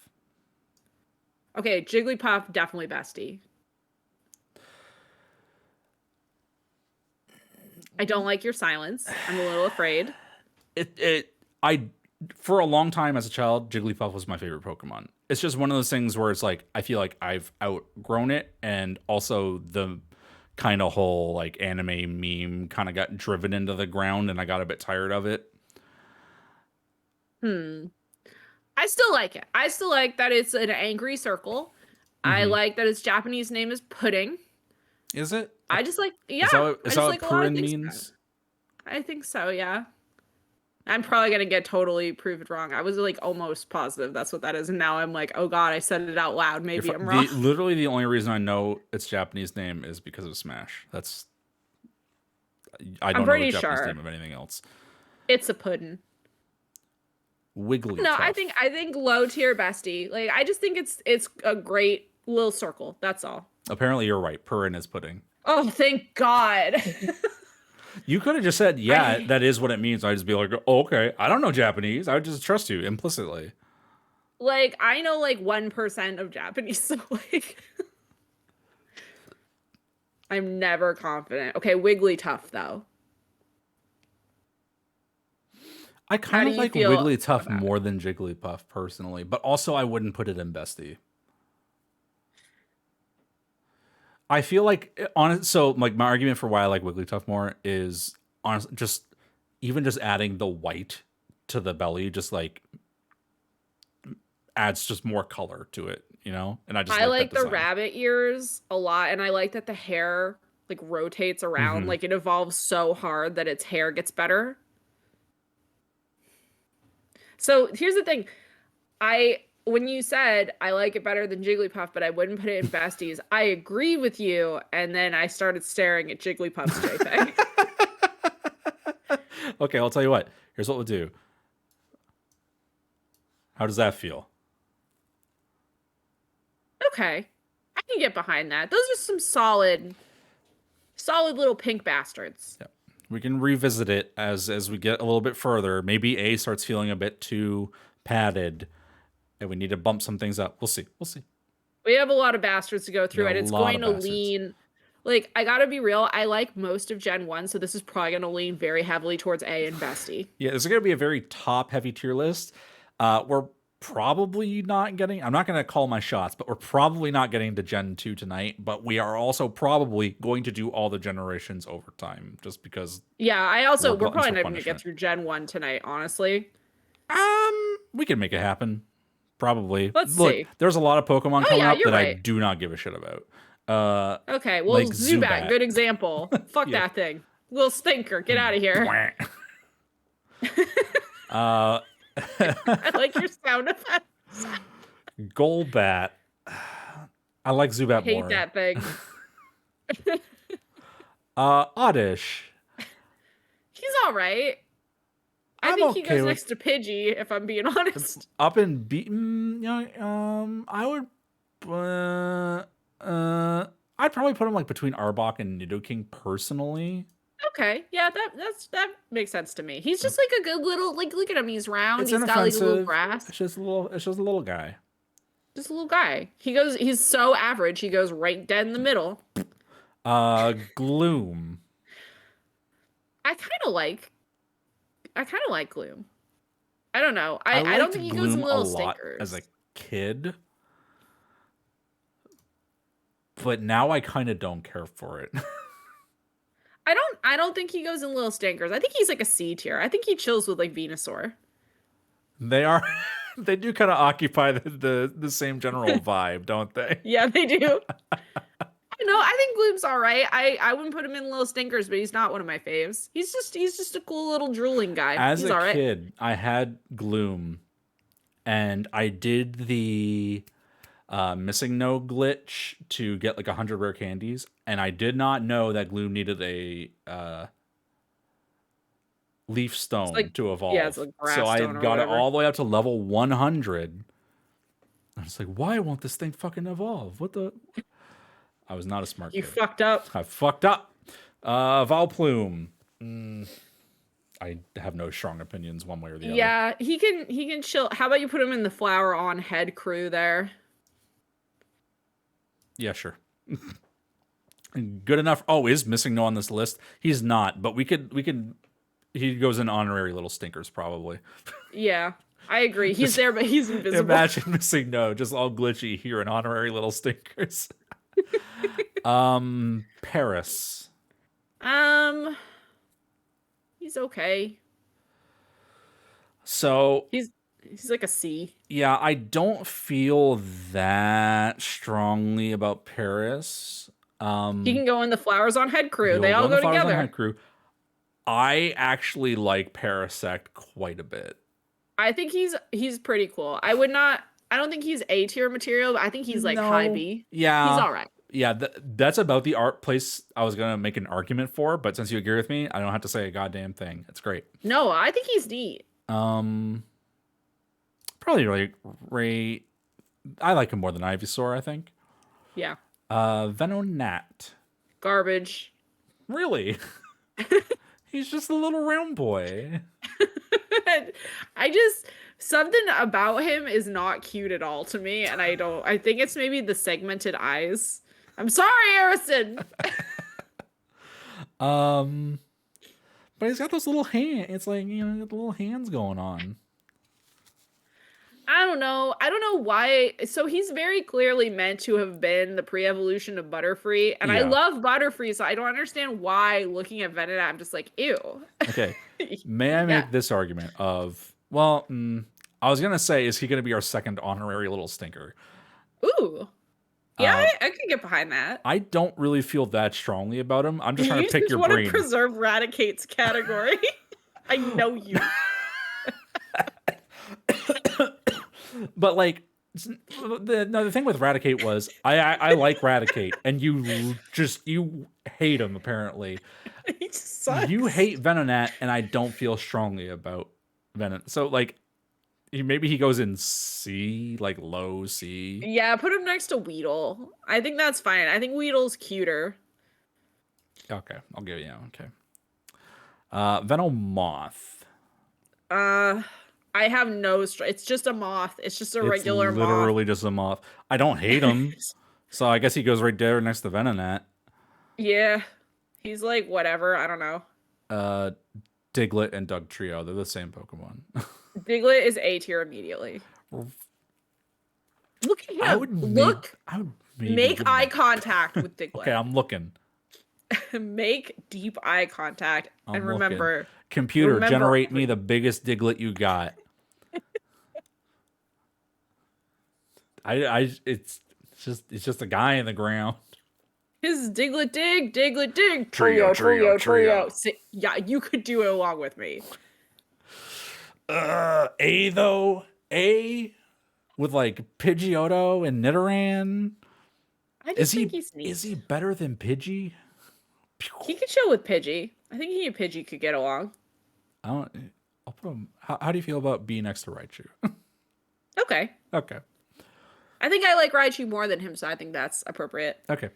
Okay, Jigglypuff, definitely bestie. I don't like your silence. I'm a little afraid. I for a long time as a child, Jigglypuff was my favorite Pokemon. It's just one of those things where it's like I feel like I've outgrown it, and also the kind of whole like anime meme kind of got driven into the ground, and I got a bit tired of it. I still like it. I still like that it's an angry circle. I like that its Japanese name is pudding. Is it? I just like, yeah. Is that I what just like a lot of Purin things about means? it. I think so, yeah. I'm probably gonna get totally proved wrong. I was like almost positive that's what that is, and now I'm like, oh god, I said it out loud. Maybe I'm wrong. Literally the only reason I know its Japanese name is because of Smash. I I'm don't know the pretty Japanese sure name of anything else. it's a puddin'. No, I think Wigglytuff. low tier bestie. Like I just think it's a great little circle. That's all. Apparently you're right. Purin is pudding. Oh, thank God. You could have just said, yeah, I that is what it means. I'd just be like, oh, okay, I don't know Japanese. I would just trust you implicitly. like I know like 1% of Japanese, so like I'm never confident. Okay, Wigglytuff though. I How kind do of you like feel Wigglytuff about it? more than Jigglypuff personally, but also I wouldn't put it in bestie. I feel like so like my argument for why I like Wigglytuff more is honest just even just adding the white to the belly just like adds just more color to it, you know? And I just I like that like the design. rabbit ears a lot, and I like that the hair like rotates around, Hmm. like it evolves so hard that its hair gets better. So here's the thing. I when you said I like it better than Jigglypuff, but I wouldn't put it in besties, I agree with you, and then I started staring at Jigglypuff's JPEG. Okay, I'll tell you what. Here's what we'll do. How does that feel? Okay. I can get behind that. Those are some solid little pink bastards. Yeah. We can revisit it as we get a little bit further. Maybe A starts feeling a bit too padded and we need to bump some things up. We'll see. We'll see. We have a lot of bastards to go We got through, a and it's lot going of to bastards. lean. Like, I gotta be real, I like most of Gen 1, so this is probably gonna lean very heavily towards A and Bestie. Yeah, this is going to be a very top heavy tier list. We're probably not getting, I'm not going to call my shots, but we're probably not getting to Gen 2 tonight. But we are also probably going to do all the generations over time just because Yeah, we're gluttons probably for not even gonna get punishment. through Gen 1 tonight, honestly. We can make it happen. Probably. Let's Look, see. there's a lot of Pokemon Oh coming yeah, up you're that I right. do not give a shit about. Okay, well, Like Zubat, Zubat. good example. Fuck Yeah. that thing. Little stinker, get out of here. uh, I like your sound effects. Golbat. I like I Zubat hate more. that thing. Oddish. He's all right. I I'm think he okay goes with next to Pidgey, if I'm being honest. up and beaten. I would. I'd probably put him like between Arbok and Nidoking personally. Okay, yeah, that makes sense to me. He's just like a good little like look at him. He's round. It's He's got like a little inoffensive. grass. It's just a little. It's just a little guy. Just a little guy. He's so average. He goes right dead in the middle. Gloom. I kind of like Gloom. I don't know. I I don't liked think he goes in Gloom a little lot as a stinkers. kid, but now I kind of don't care for it. I don't think he goes in little stinkers. I think he's like a C tier. I think he chills with like Venusaur. They are. They do kind of occupy the same general vibe, don't they? Yeah, they do. I think Gloom's all right. I wouldn't put him in little stinkers, but he's not one of my faves. He's just a cool little drooling guy. As He's a all right. kid, I had Gloom, and I did the missing no glitch to get like 100 rare candies, and I did not know that Gloom needed a leaf It's stone like to yeah, it's evolve. like So grass I stone or got it whatever. all the way up to level 100. I was like, why won't this thing fucking evolve? What the? I was not a smart You kid. fucked up. I fucked up. Valplume. I have no strong opinions one way or the other. Yeah, he can chill. How about you put him in the flower on head crew there? Yeah, sure. Good enough. Oh, is missing no on this list? He's not, but we could. He goes in honorary little stinkers probably. Yeah, I agree. He's there, but he's invisible. Imagine missing no, just all glitchy here in honorary little stinkers. Paris. Um, he's okay. So He's like a C. yeah, I don't feel that strongly about Paris. He can go in the flowers on head crew. He'll They go all in the go Flowers on together. Head crew. I actually like Parasect quite a bit. I think he's pretty cool. I don't think he's A tier material, but I think he's like high No. B. He's Yeah. all right. Yeah, that's about the art place I was going to make an argument for, but since you agree with me, I don't have to say a goddamn thing. It's great. No, I think he's neat. Um Probably really great. I like him more than Ivysaur, I think. Yeah. Venonat. Garbage. Really? He's just a little round boy. I just something about him is not cute at all to me, and I think it's maybe the segmented eyes. I'm sorry, Harrison. Um but he's got those little hands. It's like, the little hands going on. I don't know. I don't know why. So he's very clearly meant to have been the pre-evolution of Butterfree, and I Yeah. love Butterfree, so I don't understand why looking at Venonat, I'm just like, ew. Okay. May I make Yeah. this argument of, well, I was going to say, is he going to be our second honorary little stinker? Ooh. Yeah, Uh, I could get behind that. I don't really feel that strongly about him. I'm just trying You to pick just your want brain. to preserve Raticate's category. I know you. But like, the thing with Raticate was I like Raticate, and you hate him apparently. He just sucks. You hate Venonat, and I don't feel strongly about Venom. So like, maybe he goes in C, like low C. Yeah, put him next to Weedle. I think that's fine. I think Weedle's cuter. Okay, I'll give you okay. Venomoth. I have no it's just a moth. It's just a regular It's moth. literally just a moth. I don't hate him, so I guess he goes right there next to Venonat. Yeah. He's like whatever, I don't know. Diglett and Doug Trio, they're the same Pokemon. Diglett is A tier immediately. Look at him. I would maybe make give eye him- contact with Diglett. Okay, I'm looking. Make deep eye contact and remember. Computer, generate me the biggest Diglett you got. It's just a guy in the ground. His Diglett dig, Trio. Yeah, you could do it along with me. A though? A with like Pidgeotto and Nidoran? I just think he's neat. Is he better than Pidgey? He could chill with Pidgey. I think he and Pidgey could get along. I'll put him. How do you feel about B next to Raichu? Okay. Okay. I think I like Raichu more than him, so I think that's appropriate. Okay.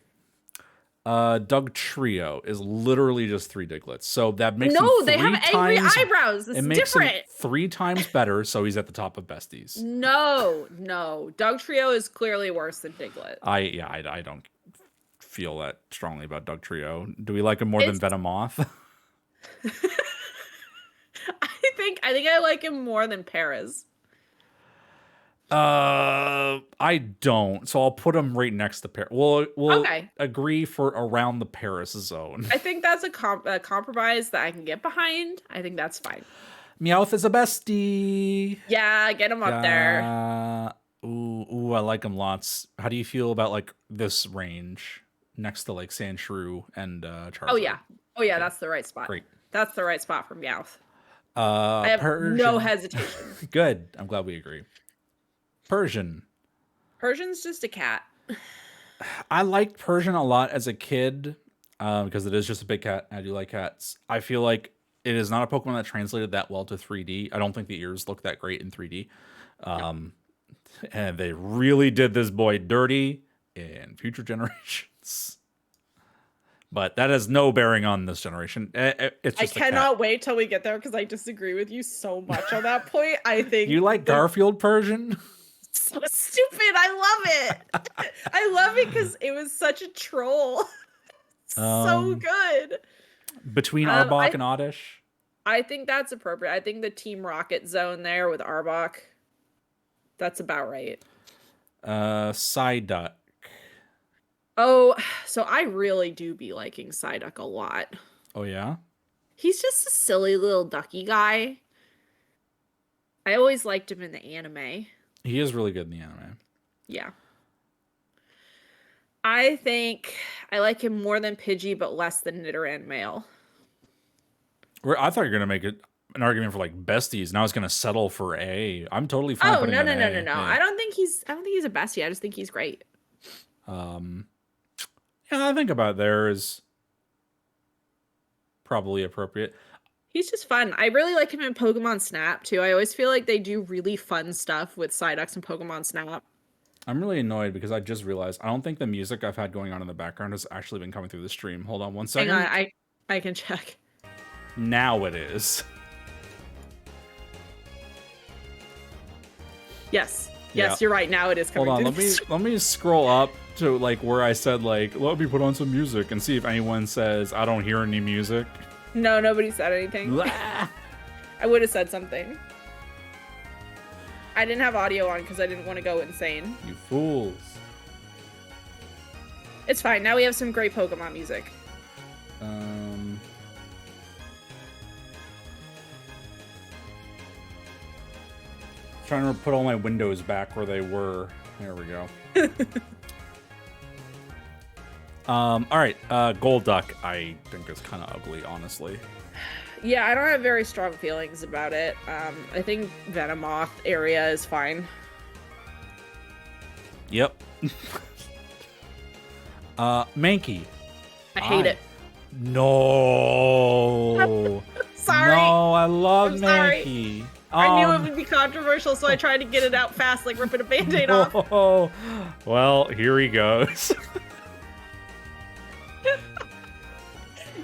Doug Trio is literally just 3 Diglets. So that makes him they have angry eyebrows. This is different. Him 3 times better, so he's at the top of besties. No. Doug Trio is clearly worse than Diglett. I don't feel that strongly about Doug Trio. Do we like him more than Venomoth? I think I like him more than Perez. I don't. So I'll put him right next to Paris. We'll Okay. agree for around the Paris zone. I think that's a compromise that I can get behind. I think that's fine. Meowth is a bestie. Yeah, get him up there. Ooh, I like him lots. How do you feel about like this range next to like Sandshrew and Charizard? Oh yeah, that's the right spot. Great. That's the right spot for Meowth. I have no hesitation. Good. I'm glad we agree. Persian's just a cat. I liked Persian a lot as a kid because it is just a big cat. I do like cats. I feel like it is not a Pokemon that translated that well to 3D. I don't think the ears look that great in 3D. And they really did this boy dirty in future generations. But that has no bearing on this generation. It's just I cannot wait till we get there because I disagree with you so much on that point. I think you like Garfield Persian? So stupid. I love it. I love it because it was such a troll. So good. Between Arbok and Oddish? I think that's appropriate. I think the Team Rocket zone there with Arbok, that's about right. Psyduck. Oh, so I really do be liking Psyduck a lot. Oh, yeah? He's just a silly little ducky guy. I always liked him in the anime. He is really good in the anime. Yeah. I think I like him more than Pidgey, but less than Nidoran male. I thought you were gonna make it an argument for like besties, and I was gonna settle for A. I'm totally fine Oh, putting no, him no, in no, no, A. no. Yeah. I don't think he's a bestie. I just think he's great. Um, yeah, I think about there is probably appropriate. He's just fun. I really like him in Pokemon Snap too. I always feel like they do really fun stuff with Psyducks and Pokemon Snap. I'm really annoyed because I just realized I don't think the music I've had going on in the background has actually been coming through the stream. Hold on one Hang on, second. I can check. Now it is. Yes. Yeah. Yes, you're right. Now it is coming Hold on, through let me scroll up to like where I said like let me put on some music and see if anyone says I don't hear any music. No, nobody said anything. Blah. I would have said something. I didn't have audio on because I didn't want to go insane. You fools. It's fine. Now we have some great Pokemon music. Trying to put all my windows back where they were. There we go. All right, Golduck. I think is kind of ugly, honestly. Yeah, I don't have very strong feelings about it. I think Venomoth area is fine. Yep. Mankey. I hate it. No. Sorry. No, I love I'm sorry. Mankey. I knew it would be controversial, so I tried to get it out fast, like ripping a band-aid off. Oh, well, here he goes.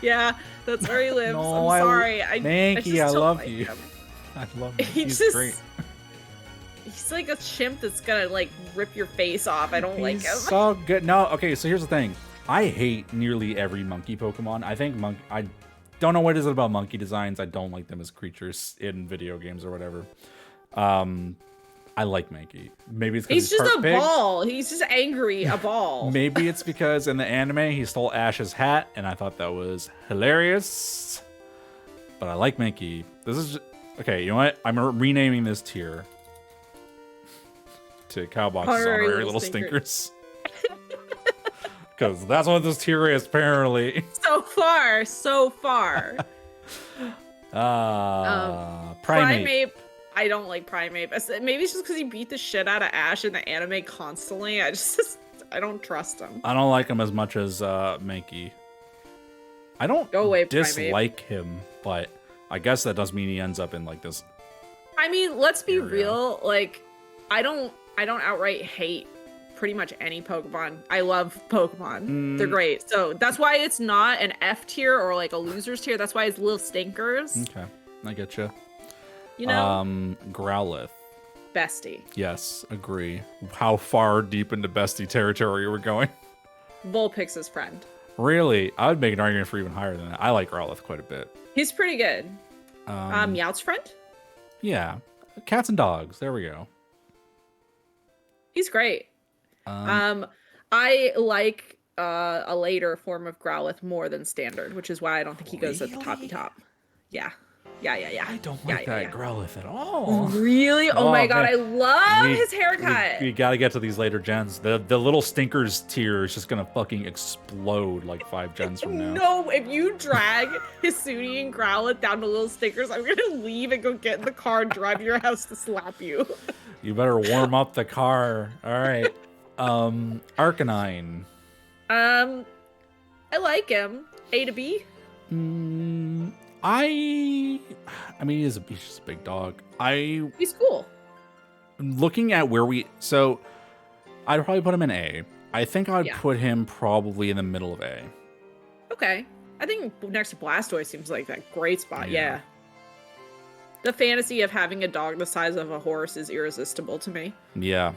Yeah, that's where he lives. No, I'm sorry. Mankey, I love you. Him. I love him. He's just, great. He's like a chimp that's gonna like rip your face off. I don't like him. He's so good. No, okay, so here's the thing. I hate nearly every monkey Pokemon. I think I don't know what it is about monkey designs. I don't like them as creatures in video games or whatever. I like Mankey. Maybe it's because he's just a big. ball. He's just angry, a ball. Maybe it's because in the anime he stole Ash's hat, and I thought that was hilarious. But I like Mankey. This is just, okay. You know what? I'm renaming this tier to Cowbox's honorary little stinkers. Because that's what this tier is, apparently. So far, so far. Primeape. I don't like Primeape. Maybe it's just because he beat the shit out of Ash in the anime constantly. I don't trust him. I don't like him as much as Mankey. I don't Go away, dislike him, but I guess that does mean he ends up in like this. I mean, let's be real. Like, I don't outright hate pretty much any Pokemon. I love Pokemon. They're great. So that's why it's not an F tier or like a losers tier. That's why it's little stinkers. Okay, I get you. You know? Growlithe. Bestie. Yes, agree. How far deep into bestie territory we're going? Vulpix's friend. Really? I would make an argument for even higher than that. I like Growlithe quite a bit. He's pretty good. Meowth's friend? Yeah. Cats and dogs. There we go. He's great. I like a later form of Growlithe more than standard, which is why I don't think he goes at the toppy top. Yeah. Yeah. I don't like that Growlithe at all. Really? Oh my god, man. I love his haircut. We gotta get to these later gens. The little stinkers tier is just gonna fucking explode like 5 gens from now. No, if you drag Hisuian and Growlithe down to little stinkers, I'm gonna leave and go get in the car and drive to your house to slap you. You better warm up the car. All right. Arcanine. I like him. A to B. I mean, he's just a big dog. He's cool. Looking at where so I'd probably put him in A. I think I'd put him probably in the middle of A. Okay. I think next to Blastoise seems like that great spot. Yeah. The fantasy of having a dog the size of a horse is irresistible to me. Yeah.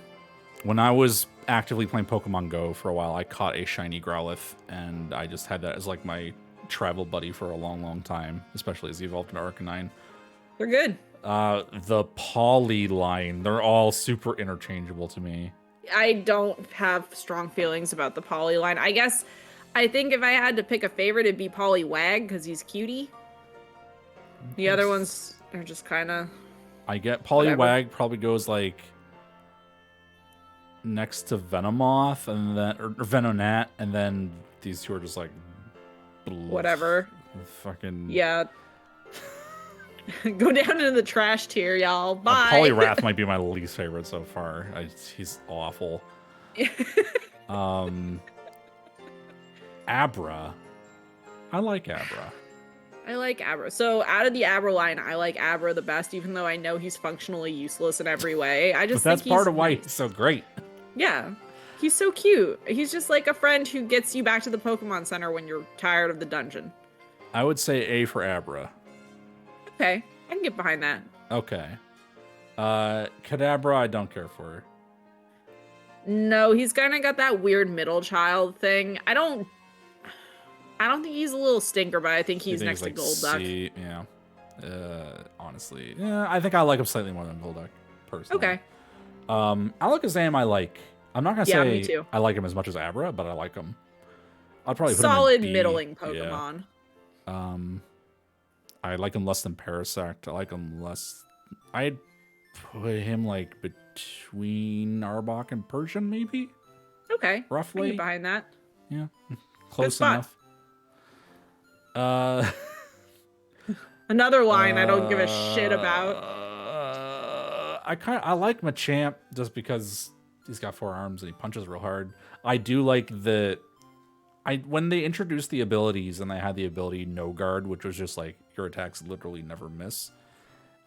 When I was actively playing Pokemon Go for a while, I caught a shiny Growlithe, and I just had that as like my travel buddy for a long, long time, especially as he evolved into Arcanine. They're good. The Poly line, they're all super interchangeable to me. I don't have strong feelings about the Poly line. I think if I had to pick a favorite, it'd be Poliwag because he's cutie. The other ones are just kind of. I get Poliwag probably goes like next to Venomoth and then or Venonat, and then these two are just like whatever. Fucking Go down into the trash tier, y'all. Bye. Poliwrath might be my least favorite so far. He's awful. Abra. I like Abra. I like Abra. So out of the Abra line, I like Abra the best, even though I know he's functionally useless in every way. I just But that's think part of why he's so great. Yeah. He's so cute. He's just like a friend who gets you back to the Pokemon Center when you're tired of the dungeon. I would say A for Abra. Okay. I can get behind that. Okay. Kadabra, I don't care for. No, he's kind of got that weird middle child thing. I don't think he's a little stinker, but I think he's next to Golduck. Yeah. Honestly, yeah, I think I like him slightly more than Golduck, personally. Okay. Alakazam, I like. I'm not gonna me say too. I like him as much as Abra, but I like him. I'd probably put solid him in B. middling Pokemon. Yeah. I like him less than Parasect. I like him less. I'd put him like between Arbok and Persian, maybe. Okay. Roughly. I can get behind that. Yeah. Close enough. Another line I don't give a shit about. I like Machamp just because he's got 4 arms and he punches real hard. I do like when they introduced the abilities and they had the ability No Guard, which was just like your attacks literally never miss,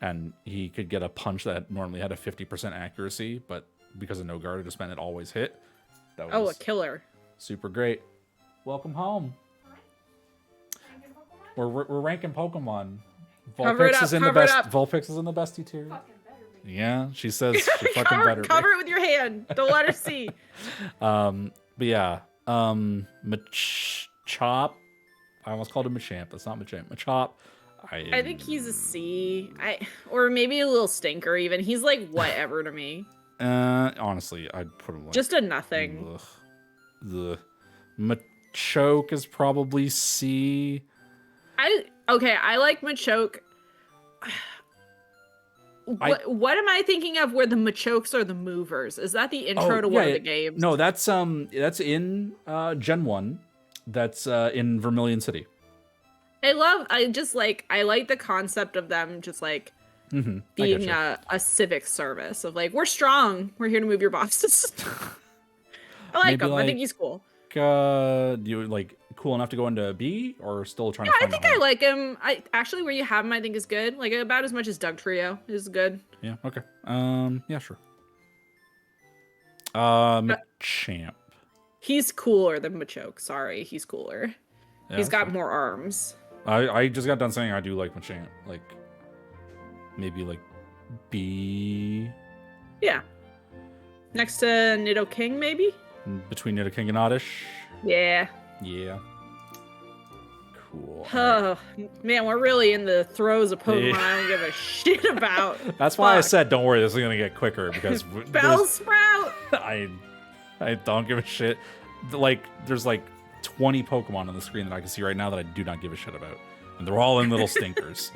and he could get a punch that normally had a 50% accuracy, but because of No Guard, it just meant it always hit. That was a killer! Super great. Welcome home. We're ranking Pokemon. Vulpix is in the best. Vulpix is in the bestie tier. Yeah, she says she fucking better. Cover it with your hand. Don't let her see. But yeah, Machop. I almost called him Machamp. That's not Machamp. Machop. I think he's a C. Or maybe a little stinker even. He's like whatever to me. Honestly, I'd put him like just a nothing. The Machoke is probably C. I like Machoke. What am I thinking of where the Machokes are the movers? Is that the intro to one of the games? No, that's in Gen 1. That's in Vermilion City. I like the concept of them just like being a civic service of like, we're strong, we're here to move your boxes. I like him. I think he's cool. You like cool enough to go into B or still trying to find I think I like him. I actually where you have him I think is good. Like about as much as Doug Trio is good. Yeah, okay. Yeah, sure. Machamp. He's cooler than Machoke. Sorry, he's cooler. Yeah, he's got more arms. I just got done saying I do like Machamp. Like maybe like B. Yeah. Next to Nidoking, maybe? Between Nidoking and Oddish? Yeah. Yeah. Cool. Oh, man, we're really in the throes of Pokemon I don't give a shit about. That's why I said, don't worry, this is going to get quicker, because... Bellsprout! I don't give a shit. Like, there's like 20 Pokemon on the screen that I can see right now that I do not give a shit about. And they're all in little stinkers.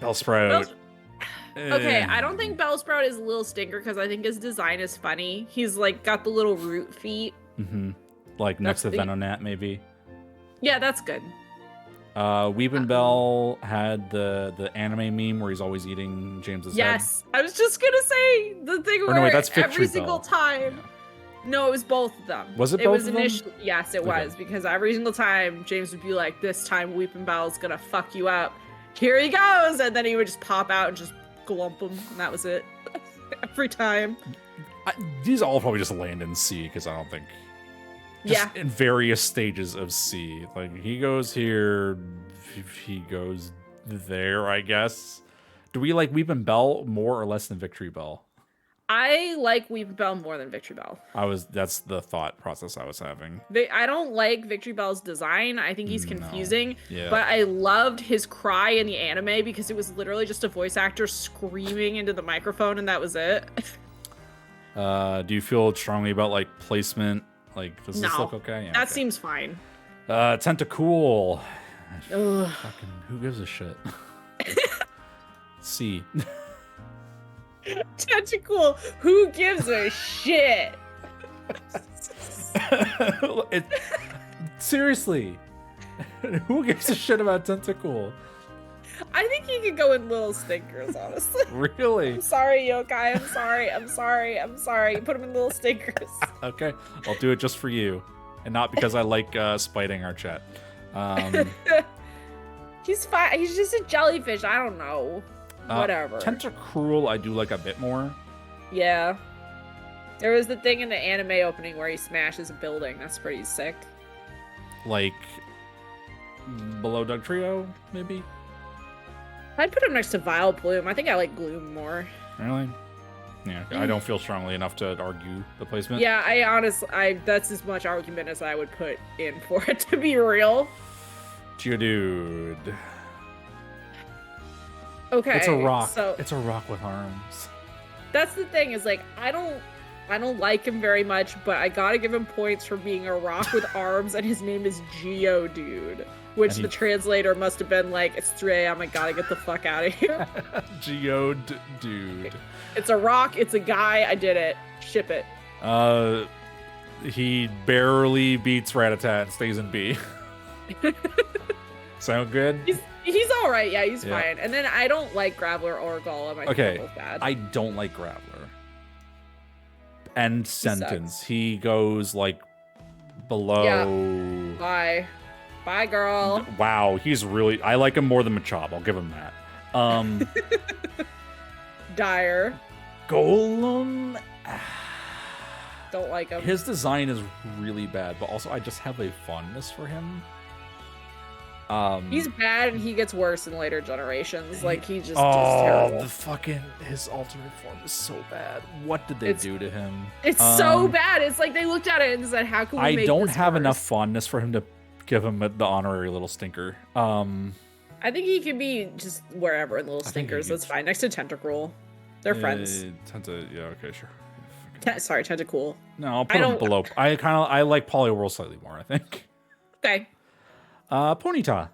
Bellsprout... Okay, I don't think Bellsprout is a little stinker because I think his design is funny. He's like got the little root feet. Mm-hmm. Like next to Venonat, maybe. Yeah, that's good. Weepinbell had the anime meme where he's always eating James's head. Yes, I was just gonna say the thing where that's every single time. Yeah. No, it was both of them. Was it both of them? Yes, it was, because every single time James would be like, "This time Weepinbell's gonna fuck you up. Here he goes," and then he would just pop out and just glump him, and that was it. Every time. These all probably just land in C because I don't think. Just in various stages of C. Like he goes here, he goes there, I guess. Do we like Weepinbell more or less than Victory Bell? I like Weepinbell more than Victory Bell. That's the thought process I was having. I don't like Victory Bell's design. I think he's confusing. No. Yeah. But I loved his cry in the anime because it was literally just a voice actor screaming into the microphone and that was it. Do you feel strongly about like placement? Like, does this look okay? Yeah, that seems fine. Tentacool. Fucking, who gives a shit? C. Tentacool. Who gives a shit? Seriously. Who gives a shit about Tentacool? I think he could go in little stinkers, honestly. Really? I'm sorry, yokai. I'm sorry. Put him in little stinkers. Okay, I'll do it just for you, and not because I like spiting our chat. He's fine. He's just a jellyfish. I don't know. Whatever. Tentacruel, I do like a bit more. Yeah. There was the thing in the anime opening where he smashes a building. That's pretty sick. Like Below Doug Trio, maybe? I'd put him next to Vileplume. I think I like Gloom more. Really? Yeah, I don't feel strongly enough to argue the placement. Yeah, that's as much argument as I would put in for it, to be real. Geodude. Okay. It's a rock. So it's a rock with arms. that's the thing, is like I don't like him very much, but I gotta give him points for being a rock with arms, and his name is Geodude. Which the translator must have been like, it's 3 a.m. I gotta get the fuck out of here. Geodude. It's a rock, it's a guy, I did it. Ship it. He barely beats Rattata and stays in B. Sound good? He's alright, yeah, he's fine. And then I don't like Graveler or Golem. I think they're both bad. I don't like Graveler. End sentence. He goes like below. Yeah. Bye, girl. Wow, he's really. I like him more than Machop. I'll give him that. Dire. Golem. Don't like him. His design is really bad, but also I just have a fondness for him. He's bad, and he gets worse in later generations. Like he just terrible. His alternate form is so bad. What did they do to him? It's so bad. It's like they looked at it and said, "How can we make this I don't have worse?" enough fondness for him to give him the honorary little stinker. I think he can be just wherever in little stinkers. That's fine. Next to Tentacruel, they're friends. Yeah, okay, sure. Sorry, Tentacool. No, I'll put him below. I like Poliwhirl slightly more, I think. Okay. Ponyta.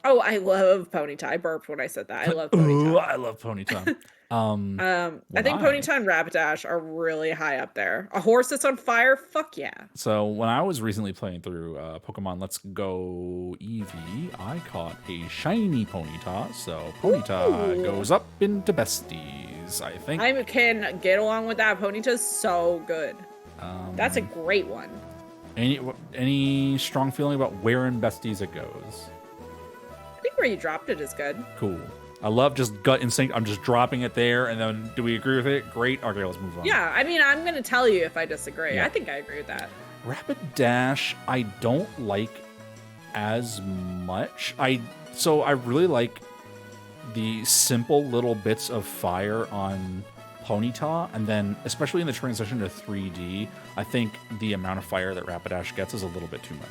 Oh, I love Ponyta. I burped when I said that. I love Ponyta. Ooh, I love Ponyta. I think Ponyta and Rapidash are really high up there. A horse that's on fire? Fuck yeah. So when I was recently playing through Pokemon Let's Go Eevee, I caught a shiny Ponyta. So Ponyta goes up into besties, I think. I can get along with that. Ponyta's so good. That's a great one. Any strong feeling about where in besties it goes? I think where you dropped it is good. Cool. I love just gut instinct. I'm just dropping it there, and then do we agree with it? Great. Okay, let's move on. Yeah, I mean, I'm gonna tell you if I disagree. Yeah. I think I agree with that. Rapidash, I don't like as much. I really like the simple little bits of fire on Ponyta, and then especially in the transition to 3D, I think the amount of fire that Rapidash gets is a little bit too much.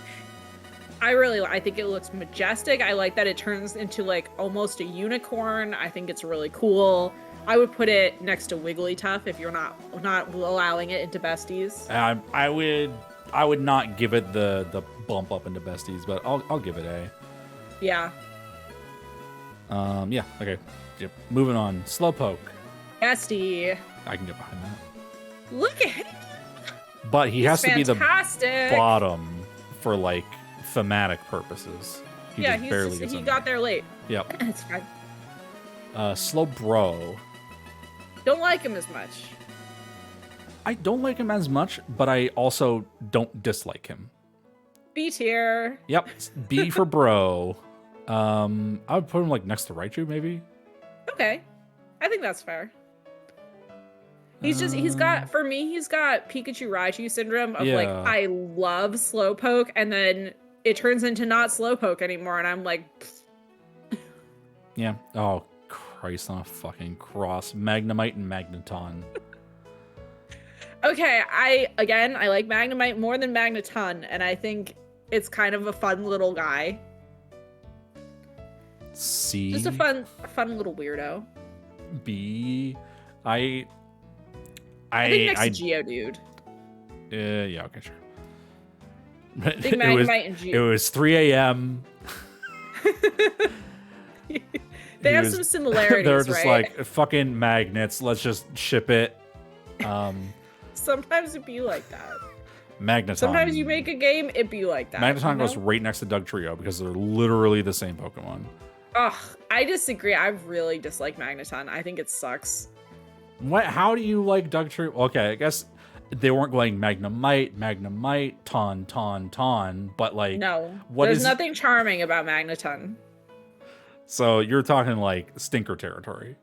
I think it looks majestic. I like that it turns into like almost a unicorn. I think it's really cool. I would put it next to Wigglytuff if you're not allowing it into besties. I would not give it the bump up into besties, but I'll give it a. Yeah. Yeah. Okay. Yep. Moving on. Slowpoke. Bestie. I can get behind that. Look at him. But he has to be the fantastic. bottom for like thematic purposes. He got there late. Yep. It's fine. Slowbro. Don't like him as much. I don't like him as much, but I also don't dislike him. B tier. Yep. B for bro. I would put him like next to Raichu, maybe. Okay. I think that's fair. He's got Pikachu Raichu syndrome of like, I love Slowpoke, and then it turns into not Slowpoke anymore, and I'm like, pfft. Yeah. Oh, Christ on a fucking cross. Magnemite and Magneton. Okay, I like Magnemite more than Magneton, and I think it's kind of a fun little guy. C. Just a fun little weirdo. B. I think next to Geodude. Yeah, okay, sure. Big Magnemite and Geodude. It was 3 a.m. They have some similarities, They're just right? like, fucking magnets, let's just ship it. Sometimes it'd be like that. Magneton. Sometimes you make a game, it be like that. Magneton you know? goes right next to Dugtrio because they're literally the same Pokemon. Ugh, I disagree. I really dislike Magneton. I think it sucks. What? How do you like Dugtrio? Okay, I guess they weren't going Magnemite, Ton, but like, No, what there's is? nothing charming about Magneton. So you're talking like Stinker territory.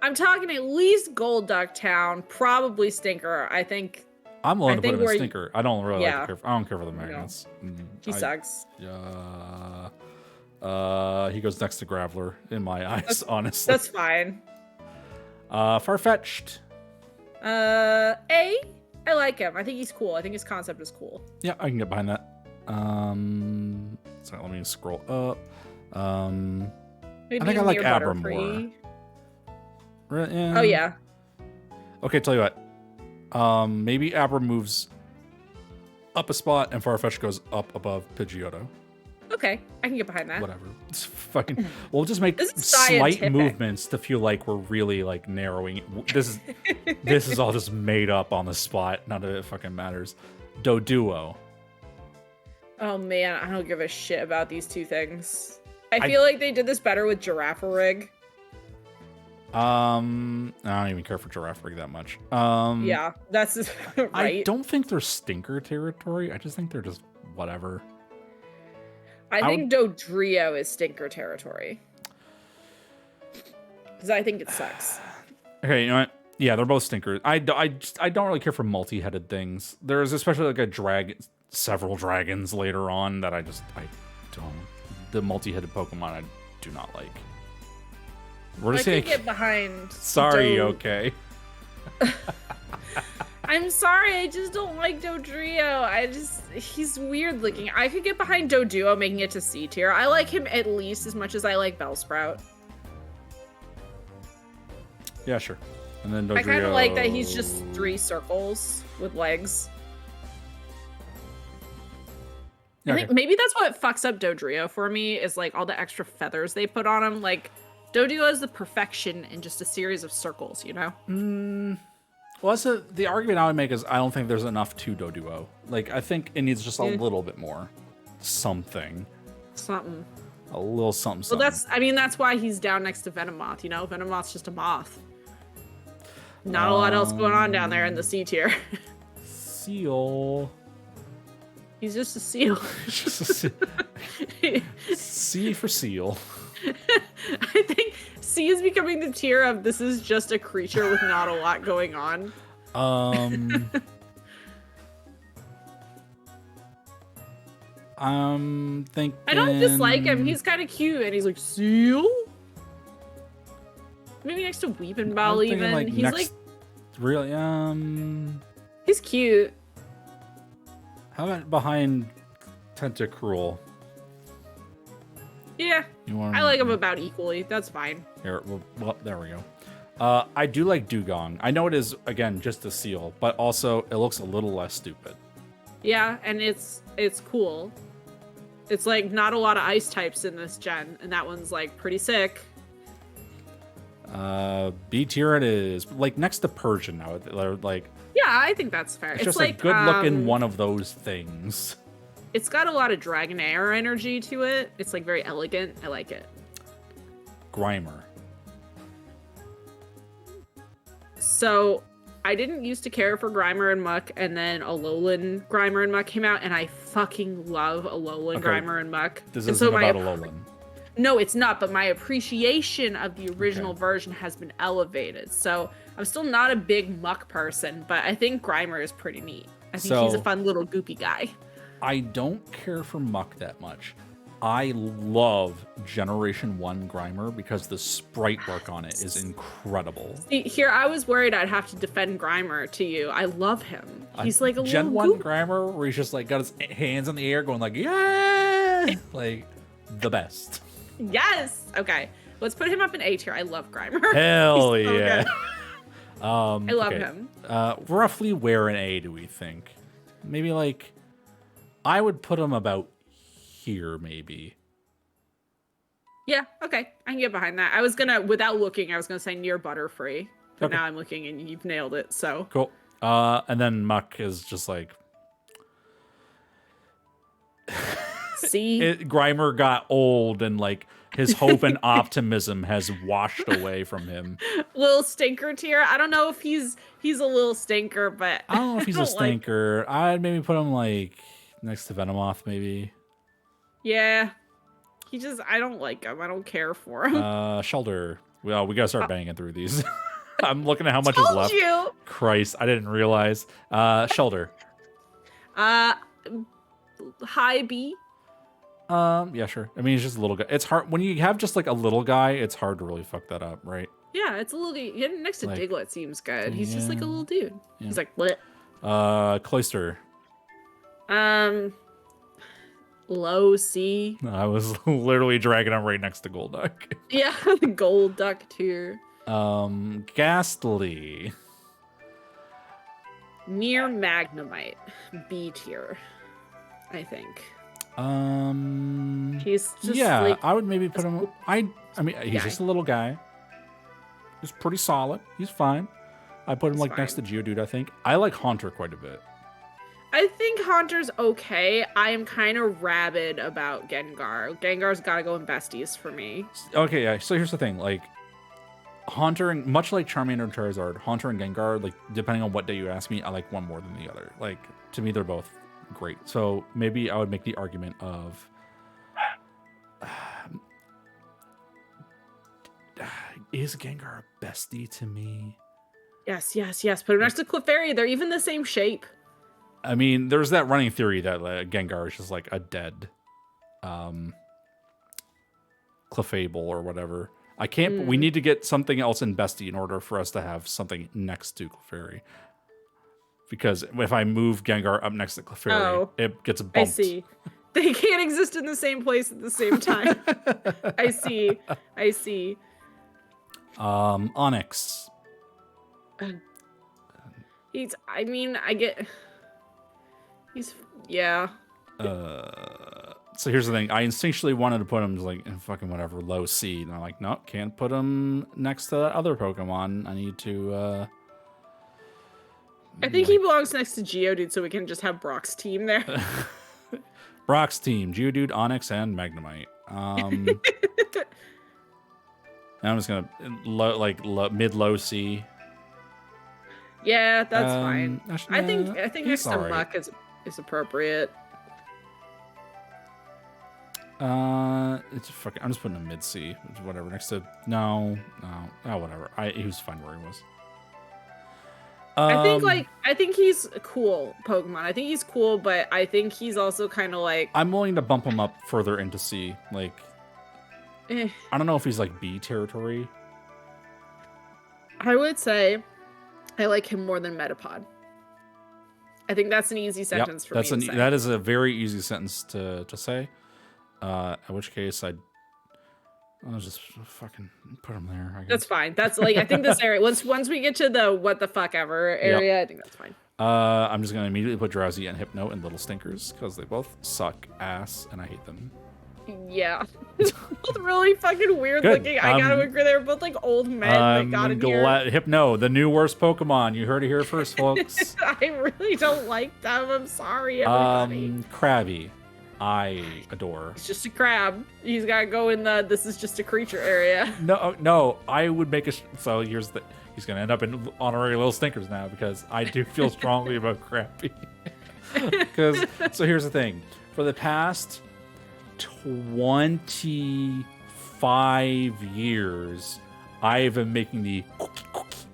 I'm talking at least Golduck Town, probably Stinker. I think. I'm willing to put him in where Stinker. I don't really yeah. like the care. I don't care for the magnets. He sucks. He goes next to Graveler in my eyes, honestly. That's fine. Farfetch'd. I like him. I think he's cool. I think his concept is cool. Yeah, I can get behind that. So let me scroll up. Maybe I think I like near Abra Butterfree. more. Yeah. Oh yeah. Okay, tell you what. Maybe Abra moves up a spot and Farfetch'd goes up above Pidgeotto. Okay, I can get behind that. Whatever. It's fucking. We'll just make This is slight scientific. movements to feel like we're really like narrowing. This is all just made up on the spot. None of it fucking matters. Doduo. Oh man, I don't give a shit about these two things. I feel like they did this better with Girafarig. I don't even care for Girafarig that much. Yeah, that's right. I don't think they're Stinker territory. I just think they're just whatever. I think Dodrio is Stinker territory. Because I think it sucks. Okay, you know what? Yeah, they're both Stinkers. I don't really care for multi-headed things. There's especially like a dragon, several dragons later on that I don't. The multi-headed Pokemon I do not like. We're just I can get behind. Sorry, okay. I'm sorry, I just don't like Dodrio. He's weird looking. I could get behind Doduo making it to C tier. I like him at least as much as I like Bellsprout. Yeah, sure. And then Dodrio. I kind of like that he's just 3 circles with legs. Yeah, I think maybe that's what fucks up Dodrio for me is like all the extra feathers they put on him. Like Doduo is the perfection in just a series of circles, you know? Well, the argument I would make is I don't think there's enough to Doduo. Like, I think it needs just a little bit more. Something. Something. A little something. Well, that's why he's down next to Venomoth, you know? Venomoth's just a moth. Not a lot else going on down there in the C tier. Seal. He's just a seal. Just a seal. C for seal. I think C is becoming the tier of this is just a creature with not a lot going on. I'm thinking. I don't dislike him. He's kind of cute, and he's like seal. Maybe next to Weepinbell even. Like he's like really he's cute. How about behind Tentacruel? Yeah, I like him about equally. That's fine. Here, well, there we go. I do like Dugong. I know it is, again, just a seal, but also it looks a little less stupid. Yeah, and it's cool. It's like not a lot of ice types in this gen, and that one's like pretty sick. B tier it is. Like next to Persian now. Like yeah, I think that's fair. It's just like a good looking one of those things. It's got a lot of Dragonair energy to it. It's like very elegant. I like it. Grimer. So I didn't used to care for Grimer and Muck, and then Alolan Grimer and Muck came out, and I fucking love Alolan Grimer and Muck. This isn't about Alolan. No, it's not, but my appreciation of the original version has been elevated. So I'm still not a big Muck person, but I think Grimer is pretty neat. I think he's a fun little goopy guy. I don't care for Muck that much. I love Generation 1 Grimer because the sprite work on it is incredible. See, here I was worried I'd have to defend Grimer to you. I love him. He's like a Gen little 1 Grimer where he's just like got his hands in the air going like, yeah! Like, the best. Yes! Okay. Let's put him up in A tier. I love Grimer. Hell yeah. I love him. Roughly where in A do we think? Maybe like... I would put him about here, maybe. Yeah, okay. I can get behind that. I was gonna, without looking, I was gonna say near Butterfree. But now I'm looking and you've nailed it, so. Cool. And then Muck is just like, See? Grimer got old and like his hope and optimism has washed away from him. Little stinker tier. I don't know if he's a little stinker, but I don't know if he's a don't stinker. I'd maybe put him like next to Venomoth, maybe. Yeah. I don't like him. I don't care for him. Shelter. Well, we gotta start banging through these. I'm looking at how much is Told left. you. Christ, I didn't realize. Shelter. High B. Yeah, sure. I mean, he's just a little guy. It's hard when you have just like a little guy. It's hard to really fuck that up, right? Yeah, it's a little. Yeah, next to Like, Diglett seems good. He's just like a little dude. Yeah. He's like, what? Cloister. Low C. I was literally dragging him right next to Golduck. Yeah, the gold duck tier. Ghastly. Near Magnemite. B tier. I think. He's just like, I would maybe put him. I mean, he's Yeah. just a little guy. He's pretty solid. He's fine. I put him He's like next to fine. Geodude. I think I like Haunter quite a bit. I think Haunter's okay. I am kind of rabid about Gengar. Gengar's gotta go in besties for me. Okay, yeah. So here's the thing, like Haunter and much like Charmander and Charizard, Haunter and Gengar, like depending on what day you ask me, I like one more than the other. Like to me, they're both great. So maybe I would make the argument of is Gengar a bestie to me? Yes. Put him next to Clefairy. They're even the same shape. I mean, there's that running theory that Gengar is just like a dead Clefable or whatever. I can't. We need to get something else in Bestie in order for us to have something next to Clefairy. Because if I move Gengar up next to Clefairy, it gets bumped. I see. They can't exist in the same place at the same time. I see. Onyx. Yeah. So here's the thing. I instinctually wanted to put him like in fucking whatever, low C. And I'm like, no, can't put him next to that other Pokemon. I need to, I think he belongs next to Geodude, so we can just have Brock's team there. Brock's team, Geodude, Onyx, and Magnemite. And I'm just gonna mid-low C. Yeah, that's fine. Actually, I think next to alright. Muck is appropriate. It's fucking. I'm just putting him mid C, whatever. Next to no, whatever. He was fine where he was. I think he's a cool Pokemon. I think he's cool, but I think he's also kind of like. I'm willing to bump him up further into C. Like, I don't know if he's like B territory. I would say I like him more than Metapod. I think that's an easy sentence for me to say. That is a very easy sentence to say. In which case I'll just fucking put him there. I guess. That's fine. That's like, I think this area, once we get to the what the fuck ever area, I think that's fine. I'm just gonna immediately put Drowsy and Hypno and Little Stinkers because they both suck ass and I hate them. Yeah. Both really fucking weird Good. looking. I gotta agree, they're both like old men that got in here. Hypno, the new worst Pokemon. You heard it here first, folks. I really don't like them. I'm sorry, everybody. Krabby. I adore. It's just a crab. He's gotta go in the this is just a creature area. No, I would make so he's gonna end up in honorary Little Stinkers now because I do feel strongly about Krabby. So here's the thing. For the past 25 years, I've been making the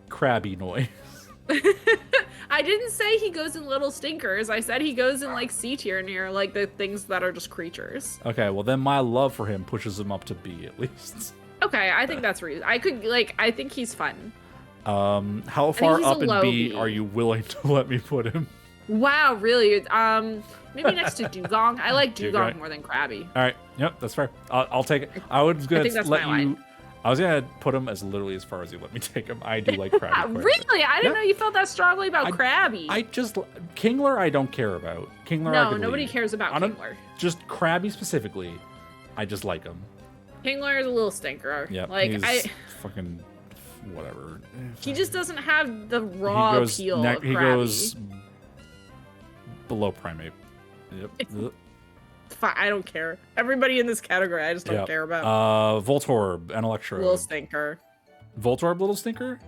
Krabby noise. I didn't say he goes in Little Stinkers. I said he goes in like C tier near like the things that are just creatures. Okay, well then my love for him pushes him up to B at least. Okay, I think that's reason. I think he's fun. How far up in B are you willing to let me put him? Wow, really? Maybe next to Dugong. I like Dugong more than Krabby. All right, yep, that's fair. I'll take it. I was gonna let you. Line. I was gonna put him as literally as far as you let me take him. I do like Krabby. Really? I didn't know you felt that strongly about Krabby. Kingler I don't care about. Kingler. No, nobody cares about Kingler. Just Krabby specifically. I just like him. Kingler is a little stinker. Yeah, like he's fucking whatever. He just doesn't have the raw appeal of He Krabby. goes below primate. Yep. Fine, I don't care. Everybody in this category, I just don't care about. Voltorb and Electrode. Little stinker. Voltorb, little stinker?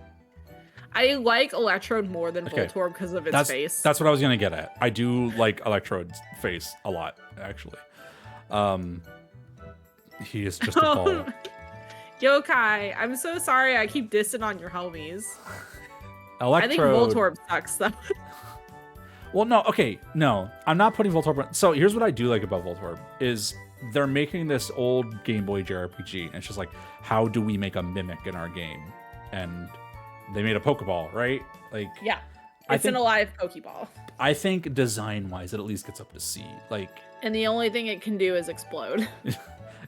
I like Electrode more than Voltorb because of its face. That's what I was gonna get at. I do like Electrode's face a lot, actually. He is just a ball. Yokai, I'm so sorry I keep dissing on your homies. Electrode. I think Voltorb sucks though. Well, no, I'm not putting Voltorb. So here's what I do like about Voltorb is they're making this old Game Boy JRPG, and it's just like, how do we make a mimic in our game? And they made a Pokeball, right? Like, yeah, it's an alive Pokeball. I think design-wise, it at least gets up to C. Like, and the only thing it can do is explode.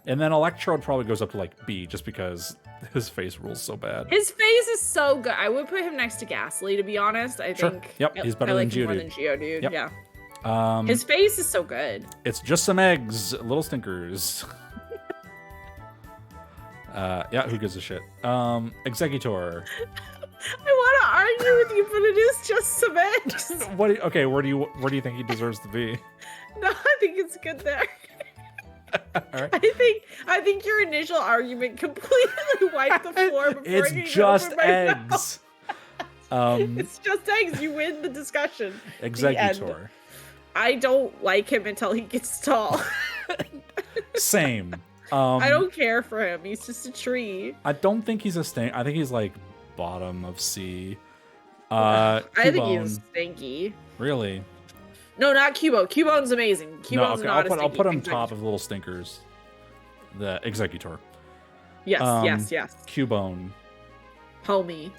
And then Electrode probably goes up to like B, just because his face rules so bad. His face is so good. I would put him next to Ghastly, to be honest. I think. Yep, he's better than Geodude. More than Geodude. Yep. Yeah. His face is so good. It's just some eggs, little stinkers. Yeah, who gives a shit? Executor. I want to argue with you, but it is just some eggs. Okay, where do you think he deserves to be? No, I think it's good there. Right. I think your initial argument completely wiped the floor before it's just eggs. It's just eggs. You win the discussion. Executor. I don't like him until he gets tall. Same. I don't care for him. He's just a tree. I don't think he's a stink. I think he's like bottom of C. I think he's stinky. Really? No, not Cubo. Cubone's amazing. Cubone's not I'll put him top of little stinkers. The Executor. Yes, yes. Cubone. Homie.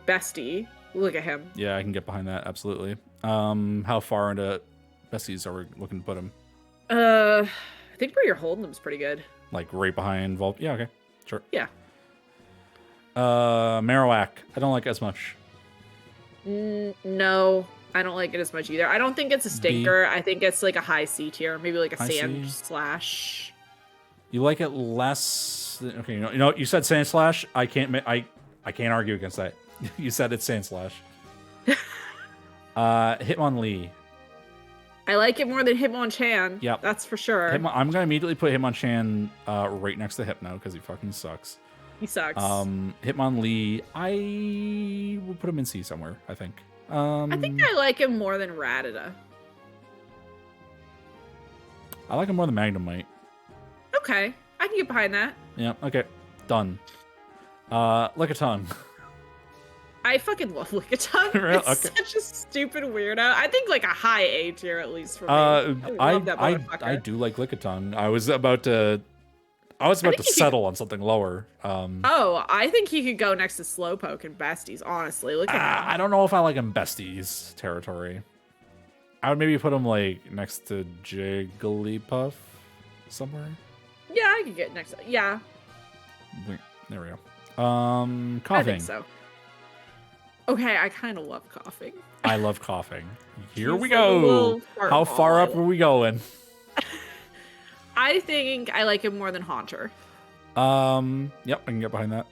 Bestie. Look at him. Yeah, I can get behind that, absolutely. How far into besties are we looking to put him? I think where you're holding him is pretty good. Like right behind Volt. Yeah, okay. Sure. Yeah. Marowak. I don't like as much. No. I don't like it as much either. I don't think it's a stinker. I think it's like a high C tier, maybe like a sand slash. You like it less? Okay, you know, you said sand slash. I can't argue against that. You said it's sand slash. Hitmonlee. I like it more than Hitmonchan. Yep, that's for sure. I'm gonna immediately put Hitmonchan right next to Hypno because he fucking sucks. He sucks. Hitmonlee, I will put him in C somewhere. I think. I think I like him more than Rattata. I like him more than Magnemite. Okay, I can get behind that. Yeah, okay. Done. Lickitung. I fucking love Lickitung. Really? It's such a stupid weirdo. I think like a high A tier at least for me. I do like Lickitung. I was about to settle on something lower. I think he could go next to Slowpoke and Besties, honestly. Look at him. I don't know if I like him Besties territory. I would maybe put him like next to Jigglypuff somewhere. Yeah, I could get next to yeah. There we go. Coughing. I think so. Okay, I kind of love coughing. I love coughing. Here we go. How far up are we going? I think I like him more than Haunter. Yep, I can get behind that.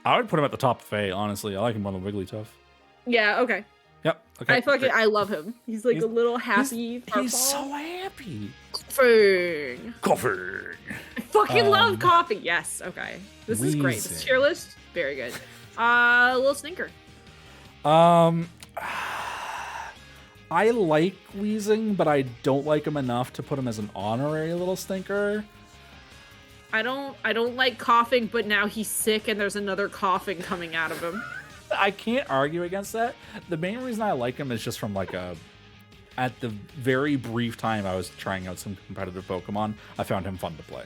I would put him at the top of A, honestly. I like him more than Wigglytuff. Yeah, okay. Yep, okay. I love him. He's like a little happy. He's so happy. Coughing. I fucking love coughing. Yes, okay. This is great. This tier list, very good. Little Stinker. I like Wheezing, but I don't like him enough to put him as an honorary little stinker. I don't like coughing, but now he's sick and there's another coughing coming out of him. I can't argue against that. The main reason I like him is just from like at the very brief time I was trying out some competitive Pokemon, I found him fun to play.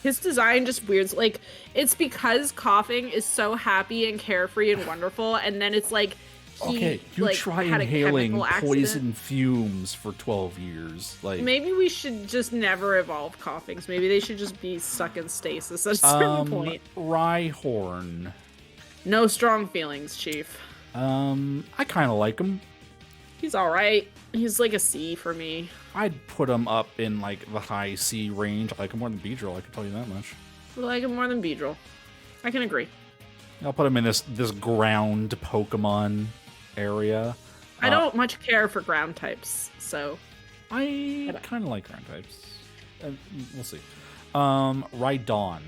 His design just weirds. Like, it's because coughing is so happy and carefree and wonderful, and then it's like you try inhaling poison fumes for 12 years. Like, maybe we should just never evolve coughings. Maybe they should just be stuck in stasis at a certain point. Rhyhorn. No strong feelings, Chief. I kind of like him. He's all right. He's like a C for me. I'd put him up in like the high C range. I like him more than Beedrill, I can tell you that much. I like him more than Beedrill. I can agree. I'll put him in this ground Pokemon area. I don't much care for ground types, so I kind of like ground types. We'll see. Rhydon.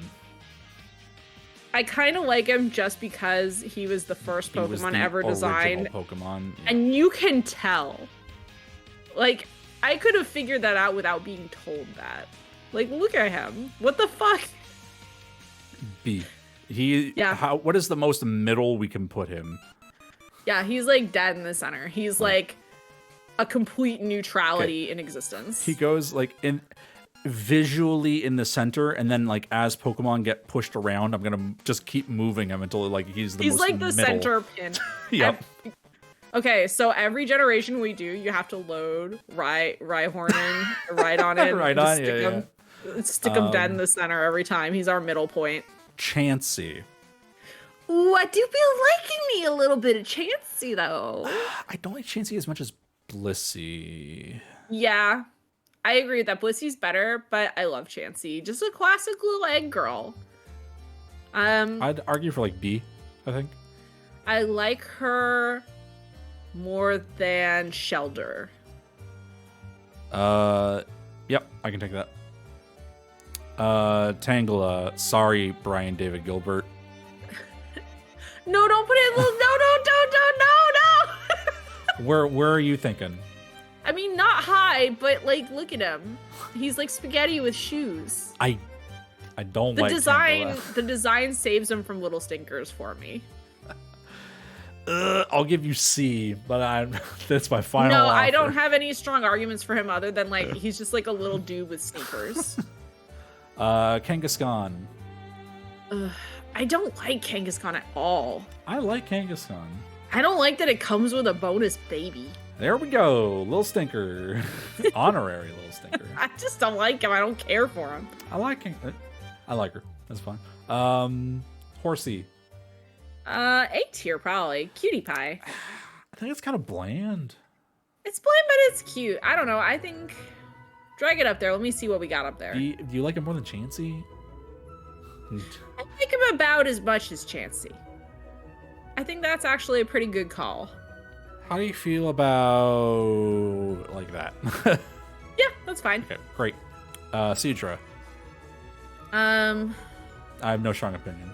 I kind of like him just because he was the first Pokemon ever designed. Pokemon, yeah. And you can tell. Like, I could have figured that out without being told that. Like, look at him. What the fuck? B. Yeah. What is the most middle we can put him? Yeah, he's like dead in the center. He's like a complete neutrality in existence. He goes like visually in the center, and then like as Pokemon get pushed around, I'm gonna just keep moving him until like he's most like the middle. center pin. Yep. Okay, so every generation we do, you have to load Rhyhorn right on it. Right on, yeah. Stick him dead in the center every time. He's our middle point. Chansey. Ooh, I do feel liking me a little bit of Chansey, though. I don't like Chansey as much as Blissey. Yeah, I agree with that. Blissey's better, but I love Chansey. Just a classic little egg girl. I'd argue for like B, I think. I like her more than Shelder. Yep, I can take that. Tangela. Sorry, Brian David Gilbert. No, don't put it. No. Where are you thinking? I mean, not high, but like, look at him. He's like spaghetti with shoes. I don't the like design. Tangela. The design saves him from little stinkers for me. I'll give you C, but that's my final. No, offer. I don't have any strong arguments for him other than like he's just like a little dude with sneakers. Kangaskhan. I don't like Kangaskhan at all. I like Kangaskhan. I don't like that it comes with a bonus baby. There we go, little stinker, honorary little stinker. I just don't like him. I don't care for him. I like her. That's fine. Horsey. A tier probably. Cutie pie. I think it's kind of bland. It's bland, but it's cute. I don't know. I think drag it up there. Let me see what we got up there. Do you like it more than Chansey? I like him about as much as Chansey. I think that's actually a pretty good call. How do you feel about like that? Yeah, that's fine. Okay, great. Seadra. I have no strong opinion.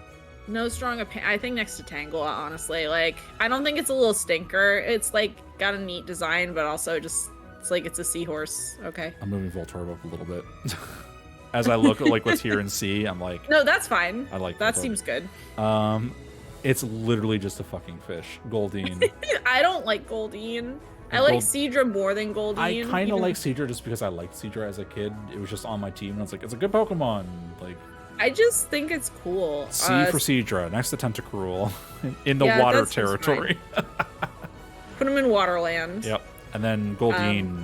No strong opinion. I think next to Tangela, honestly. Like, I don't think it's a little stinker. It's like got a neat design, but also just it's like it's a seahorse. Okay. I'm moving Voltorb up a little bit. As I look at like what's here in C, I'm like, no, that's fine. I like that. Voltorb. Seems good. It's literally just a fucking fish. Goldeen. I don't like Goldeen. I like Seadra more than Goldeen. I kind of like Seadra just because I liked Seadra as a kid. It was just on my team, and I was like, it's a good Pokemon. Like, I just think it's cool. C for Seadra, next to Tentacruel, in the water territory. Put him in Waterland. Yep. And then Goldeen.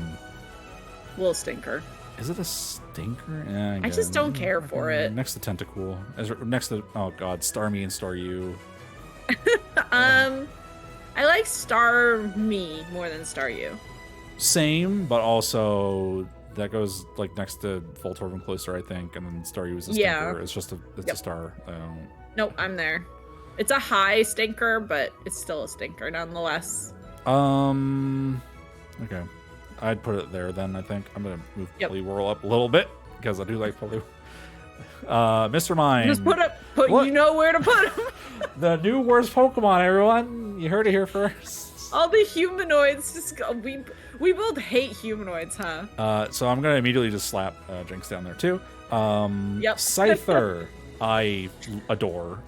Little stinker. Is it a stinker? Yeah, I just don't care for it. Next to Tentacool. Next to, oh god, Starmie and Staryu. I like Starmie more than Staryu. Same, but also that goes like next to Voltorb and Cloyster, I think, and then Staryu is a stinker. It's just a star. Nope, I'm there. It's a high stinker, but it's still a stinker nonetheless. Okay. I'd put it there then, I think. I'm gonna move Poliwhirl up a little bit because I do like Poliwhirl. Mr. Mime. Just you know where to put him. The new worst Pokemon, everyone. You heard it here first. All the humanoids just go. We both hate humanoids, huh? So I'm gonna immediately just slap Jinx down there too. Yep. Scyther, I adore.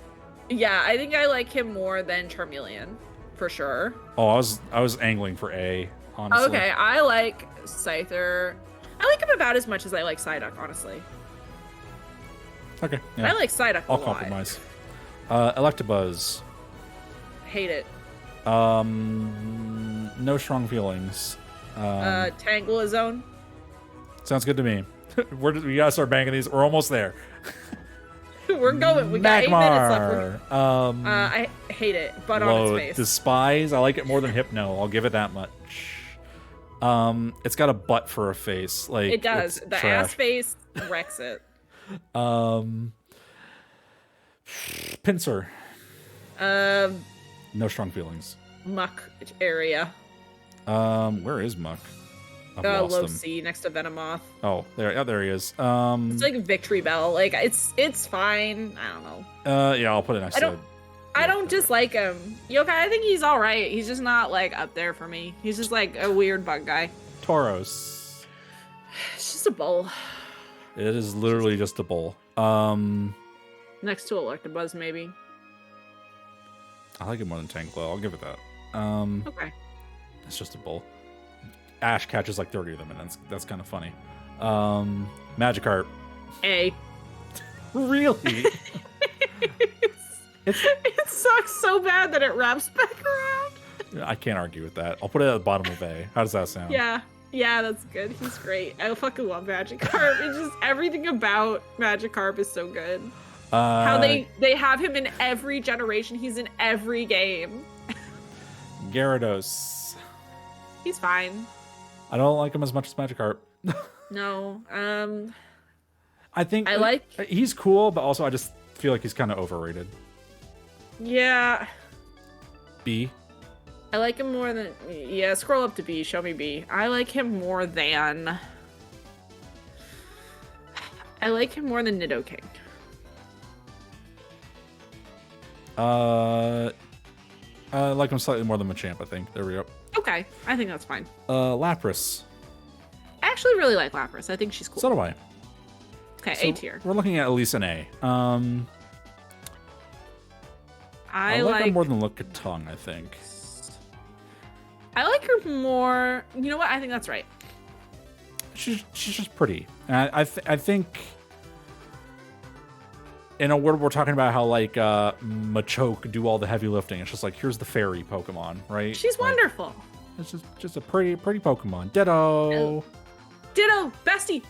Yeah, I think I like him more than Charmeleon, for sure. Oh, I was angling for A, honestly. Okay, I like Scyther. I like him about as much as I like Psyduck, honestly. Okay. Yeah. I like Psyduck a I'll lot. compromise. Electabuzz. Hate it. No strong feelings. Tangela Zone. Sounds good to me. We gotta start banking these. We're almost there. We're going. We got 8 minutes left. I hate it, but on its face. Despise. I like it more than Hypno. I'll give it that much. It's got a butt for a face. Like it does. The trash. ass face wrecks it. Pincer. Um, No strong feelings. Muck area. Where is Muck? I've lost Low him. C next to Venomoth. Oh, there he is. It's like a Victory Bell. Like it's fine. I don't know. Yeah, I'll put it next to. I don't dislike him. Yokai, I think he's all right. He's just not like up there for me. He's just like a weird bug guy. Tauros. It's just a bull. It is literally just a bull. Next to Electabuzz, maybe. I like it more than Tanklo. I'll give it that. Okay. It's just a bull. Ash catches like 30 of them, and that's kind of funny. Magikarp. A. Really? It sucks so bad that it wraps back around. I can't argue with that. I'll put it at the bottom of A. How does that sound? Yeah, that's good. He's great. I fucking love Magikarp. It's just everything about Magikarp is so good. How they have him in every generation. He's in every game. Gyarados. He's fine. I don't like him as much as Magikarp. No. I think I like. he's cool, but also I just feel like he's kind of overrated. Yeah. B. I like him more than. Yeah, scroll up to B. Show me B. I like him more than. I like him more than Nidoking. I like him slightly more than Machamp, I think. There we go. Okay, I think that's fine. Lapras. I actually really like Lapras. I think she's cool. So do I. Okay, So A tier. We're looking at least an A. I like her like more than Lickitung, I think. I like her more. You know what? I think that's right. She's just pretty. And I think in a world we're talking about how like Machoke do all the heavy lifting. It's just like here's the fairy Pokemon, right? She's like, wonderful. It's just a pretty Pokemon. Ditto. Ditto. Bestie.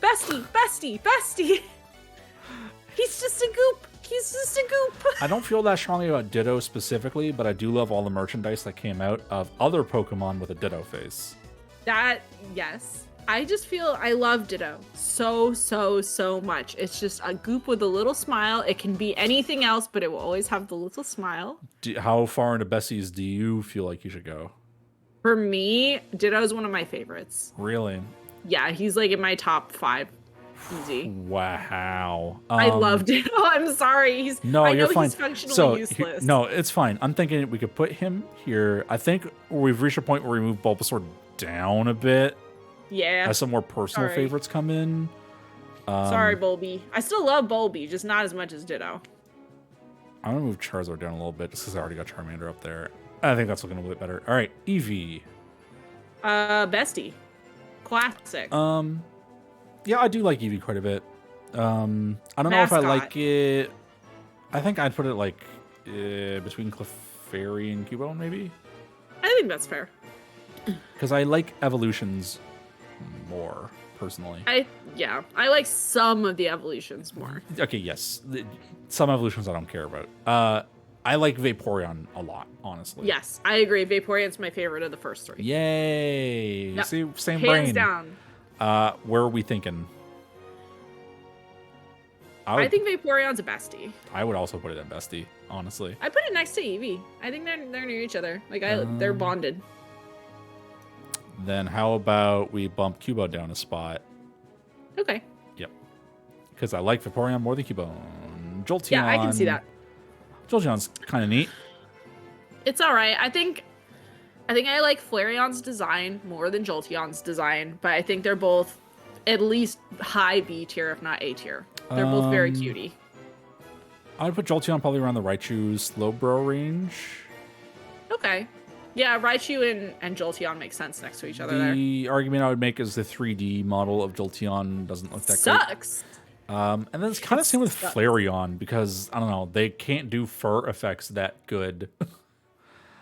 He's just a goop. I don't feel that strongly about Ditto specifically, but I do love all the merchandise that came out of other Pokemon with a Ditto face. That, yes. I just feel I love Ditto so much. It's just a goop with a little smile. It can be anything else, but it will always have the little smile. How far into Bessie's do you feel like you should go? For me, Ditto is one of my favorites. Really? Yeah, he's like in my top 5. Easy. Wow. I love Ditto. I'm sorry. You're fine. He's functionally useless. No, it's fine. I'm thinking we could put him here. I think we've reached a point where we move Bulbasaur down a bit. Yeah. As some more personal favorites come in. Sorry, Bulby. I still love Bulby, just not as much as Ditto. I'm going to move Charizard down a little bit just because I already got Charmander up there. I think that's looking a little bit better. All right, Eevee. Bestie. Classic. Yeah, I do like Eevee quite a bit. I don't know if I like it. I think I'd put it like between Clefairy and Cubone, maybe. I think that's fair. Because I like evolutions more, personally. I like some of the evolutions more. Okay, yes. Some evolutions I don't care about. I like Vaporeon a lot, honestly. Yes, I agree. Vaporeon's my favorite of the first 3. Yay! Yep. See, same Hands brain. down. Where are we thinking? I think Vaporeon's a bestie. I would also put it at bestie, honestly. I put it next to Eevee. I think they're near each other. Like they're bonded. Then how about we bump Cubone down a spot? Okay. Yep. Because I like Vaporeon more than Cubone. Jolteon. Yeah, I can see that. Jolteon's kind of neat. It's all right. I think I like Flareon's design more than Jolteon's design, but I think they're both at least high B tier, if not A tier. They're both very cutie. I would put Jolteon probably around the Raichu's Slowbro range. Okay. Yeah, Raichu and Jolteon make sense next to each other The argument I would make is the 3D model of Jolteon doesn't look that great. Sucks. And then it's kind of same with Flareon because, I don't know, they can't do fur effects that good.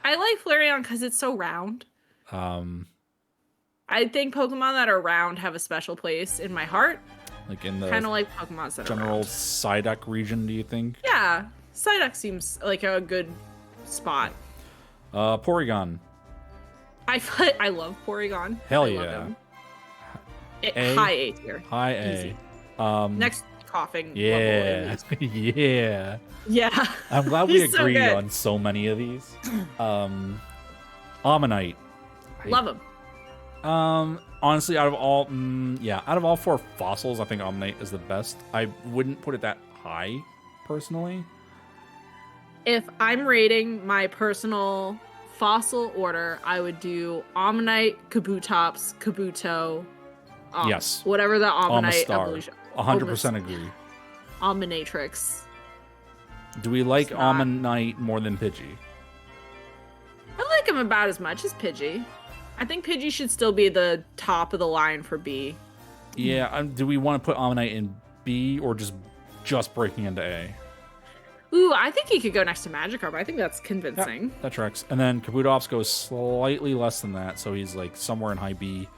I like Flareon because it's so round. I think Pokemon that are round have a special place in my heart. Like in the kind of like Pokemon that general are round. Psyduck region, do you think? Yeah, Psyduck seems like a good spot. Porygon. I love Porygon. Hell I yeah. love him. High A tier. High Easy. A. Next coughing level. Yeah. Yeah. Yeah. I'm glad we He's so agree good. on so many of these. Ammonite. Love him. Honestly, out of all, out of all 4 fossils, I think Ammonite is the best. I wouldn't put it that high, personally. If I'm rating my personal fossil order, I would do Ammonite, Kabutops, Kabuto, Yes. whatever the Ammonite Amistar. evolution. 100% agree. Omnitrix. Do we like It's not. Ammonite more than Pidgey? I like him about as much as Pidgey. I think Pidgey should still be the top of the line for B. Yeah, do we want to put Ammonite in B or just breaking into A? Ooh, I think he could go next to Magikarp. I think that's convincing. Yeah, that tracks. And then Kabutops goes slightly less than that, so he's like somewhere in high B.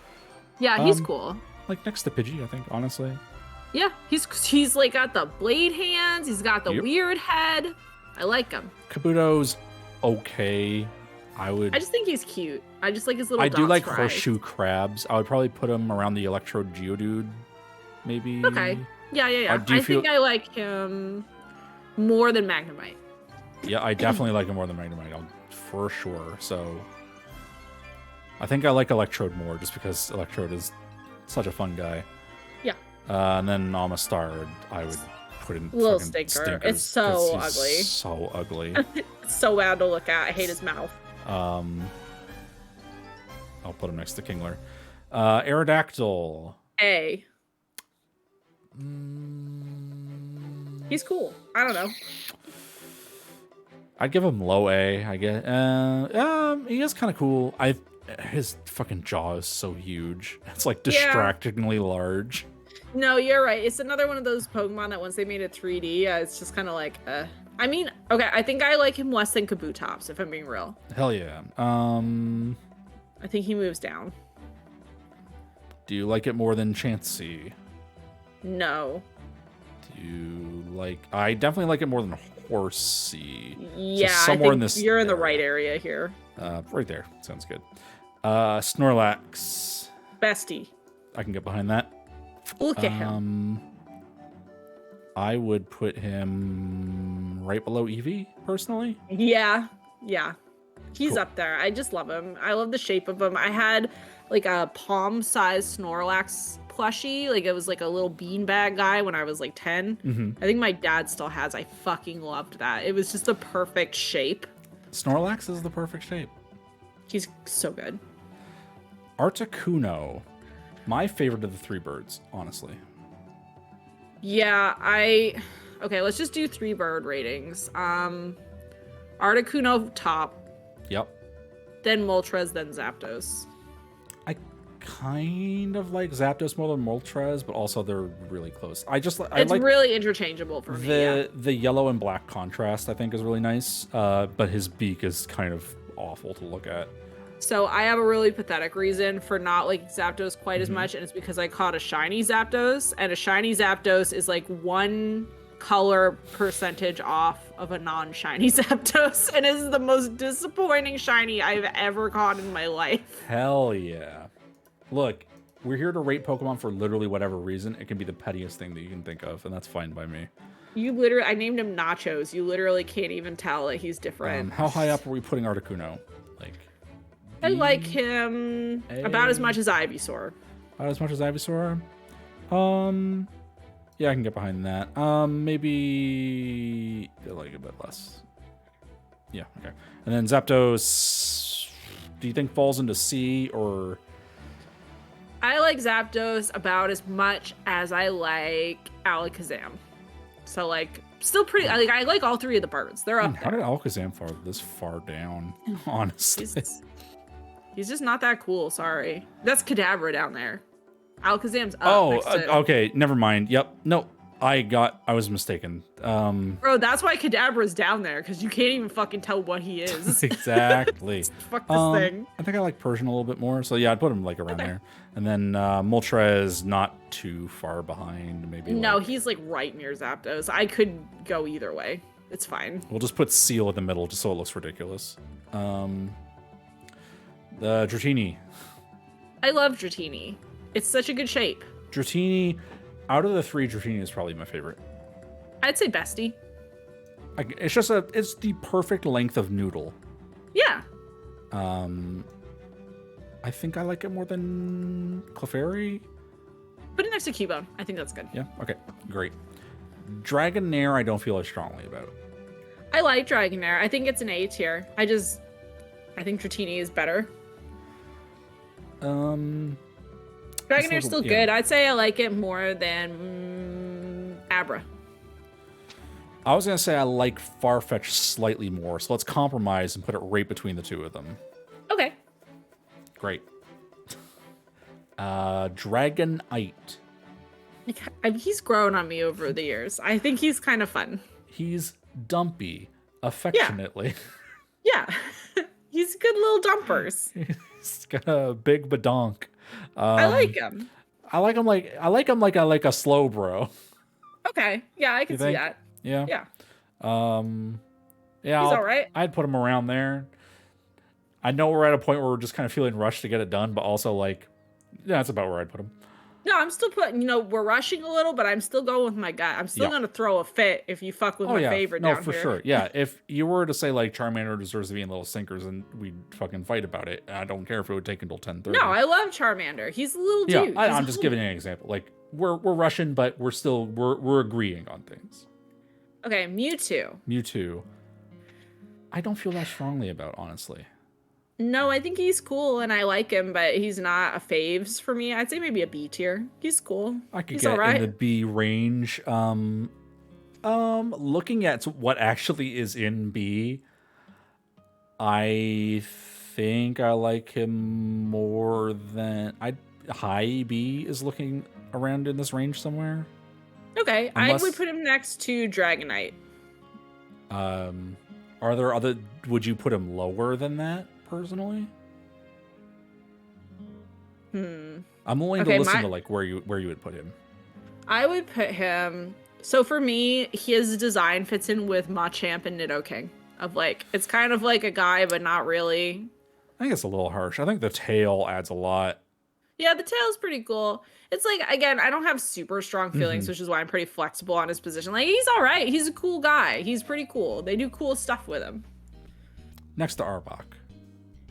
Yeah, he's cool. Like next to Pidgey, I think, honestly. Yeah, he's like got the blade hands. He's got the weird head. I like him. Kabuto's okay. I just think he's cute. I just like his little. I do like fries. horseshoe crabs. I would probably put him around the Electrode Geodude, maybe. Okay. Yeah. I think I like him more than Magnemite. Yeah, I definitely like him more than Magnemite, for sure. So I think I like Electrode more just because Electrode is such a fun guy. Yeah. And then Amistar, I would put in little fucking stinker. It's so ugly. So ugly. It's so bad to look at. I hate his mouth. I'll put him next to Kingler. Aerodactyl. A. He's cool. I don't know. I'd give him low A, I guess. He is kind of cool. His fucking jaw is so huge. It's like distractingly large. No, you're right. It's another one of those Pokemon that once they made it 3D, it's just kind of like, I mean, okay, I think I like him less than Kabutops, if I'm being real. Hell yeah. I think he moves down. Do you like it more than Chansey? No. Do you like... I definitely like it more than Horsey. Yeah, so somewhere in this you're in the right area here. Right there. Sounds good. Snorlax. Bestie. I can get behind that. Look at him. I would put him right below Eevee, personally. Yeah. He's Cool. up there. I just love him. I love the shape of him. I had like a palm-sized Snorlax plushie. Like it was like a little beanbag guy when I was like 10. Mm-hmm. I think my dad still has. I fucking loved that. It was just the perfect shape. Snorlax is the perfect shape. He's so good. Articuno. My favorite of the 3 birds, honestly. Yeah, okay, let's just do 3 bird ratings. Articuno top, Yep. then Moltres, then Zapdos. I kind of like Zapdos more than Moltres, but also they're really close. It's like really interchangeable for me. the yellow and black contrast, I think, is really nice. But his beak is kind of awful to look at. So I have a really pathetic reason for not liking Zapdos quite as much, and it's because I caught a shiny Zapdos, and a shiny Zapdos is like 1 color percentage off of a non-shiny Zapdos, and it is the most disappointing shiny I've ever caught in my life. Hell yeah. Look, we're here to rate Pokemon for literally whatever reason. It can be the pettiest thing that you can think of, and that's fine by me. I named him Nachos. You literally can't even tell that he's different. How high up are we putting Articuno? Like, I like him about as much as Ivysaur. About as much as Ivysaur? Yeah, I can get behind that. Maybe like a bit less. Yeah, okay. And then Zapdos, do you think falls into C or? I like Zapdos about as much as I like Alakazam. So like, still pretty. I like all 3 of the birds. They're up How there. did Alakazam fall this far down? Honestly, He's just not that cool. Sorry, that's Kadabra down there. Alakazam's up. Next to... Okay, never mind. Yep, no, I was mistaken. Bro, that's why Kadabra's down there, because you can't even fucking tell what he is. Exactly. Fuck this thing. I think I like Persian a little bit more, so yeah, I'd put him like around there. And then Moltres not too far behind, maybe. No, like, he's like right near Zapdos. I could go either way. It's fine. we'll just put Seal in the middle, just so it looks ridiculous. The Dratini. I love Dratini. It's such a good shape. Dratini Out of the three, Dratini is probably my favorite. I'd say bestie. It's just it's the perfect length of noodle. Yeah. I think I like it more than Clefairy. Put it next to Cubone. I think that's good. Yeah. Okay. Great. Dragonair, I don't feel as strongly about. I like Dragonair. I think it's an A tier. I think Dratini is better. Dragonair's still good. I'd say I like it more than Abra. I was gonna say I like Farfetch slightly more, so let's compromise and put it right between the two of them. Okay. Great. Dragonite. He's grown on me over the years. I think he's kind of fun. He's dumpy, affectionately. Yeah. He's good little dumpers. He's got a big badonk. I like him. I like him like I like a slow bro. Okay. Yeah, I can see that. Yeah. Yeah. Yeah. He's all right. I'd put him around there. I know we're at a point where we're just kind of feeling rushed to get it done, but also like, yeah, that's about where I'd put him. No, I'm still putting, we're rushing a little, but I'm still going with my gut. I'm still going to throw a fit if you fuck with my favorite down here. No, for sure. Yeah, if you were to say, like, Charmander deserves to be in Little Sinkers, and we'd fucking fight about it. I don't care if it would take until 10:30. No, I love Charmander. He's a little dude. Yeah, I'm just giving you an example. Like, we're rushing, but we're still, we're agreeing on things. Okay, Mewtwo. I don't feel that strongly about, honestly. No, I think he's cool and I like him, but he's not a faves for me. I'd say maybe a B tier. He's cool. I could get in the B range. Looking at what actually is in B, I think I like him more than high B is looking around in this range somewhere. Okay, I would put him next to Dragonite. Are there other? Would you put him lower than that? Personally, I'm willing to listen to like where you would put him. I would put him. So for me, his design fits in with Machamp and Nidoking. Of like, it's kind of like a guy, but not really. I think it's a little harsh. I think the tail adds a lot. Yeah, the tail's pretty cool. It's like, again, I don't have super strong feelings, which is why I'm pretty flexible on his position. Like, he's all right. He's a cool guy. He's pretty cool. They do cool stuff with him. Next to Arbok.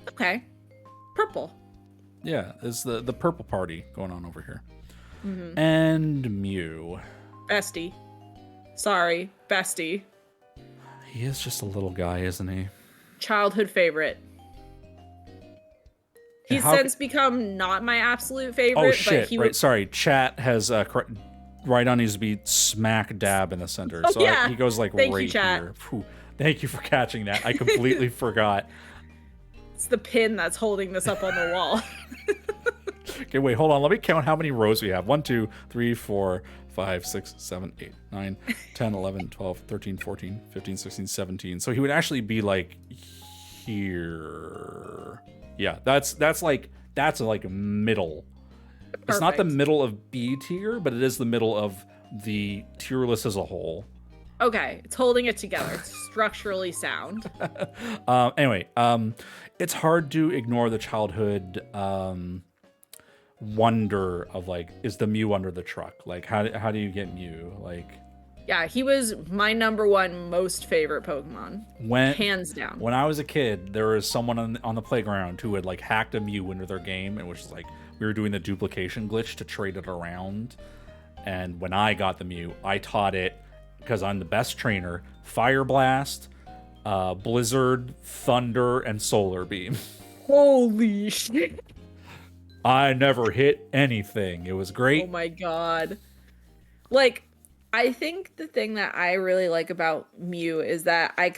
Okay. Purple. Yeah, it's the purple party going on over here. And Mew. Bestie. Sorry, bestie. He is just a little guy, isn't he? Childhood favorite. He's since become not my absolute favorite. Oh, shit. But sorry. Chat has Rhydon needs to be smack dab in the center. Oh, so yeah. He goes like Thank right you, chat. here. Whew. Thank you for catching that. I completely forgot. It's the pin that's holding this up on the wall. Okay, wait, hold on. Let me count how many rows we have. 1, 2, 3, 4, 5, 6, 7, 8, 9, 10, 11, 12, 13, 14, 15, 16, 17. So he would actually be like here. Yeah, that's like middle. Perfect. It's not the middle of B tier, but it is the middle of the tier list as a whole. Okay, it's holding it together. It's structurally sound. Anyway, it's hard to ignore the childhood wonder of like, is the Mew under the truck? Like, how do you get Mew? Like, yeah, he was my #1 most favorite Pokemon, hands down. When I was a kid, there was someone on the playground who had like hacked a Mew into their game, and which is like we were doing the duplication glitch to trade it around. And when I got the Mew, I taught it. Because I'm the best trainer, Fire Blast, Blizzard, Thunder, and Solar Beam. Holy shit. I never hit anything. It was great. Oh my god. Like, I think the thing that I really like about Mew is that I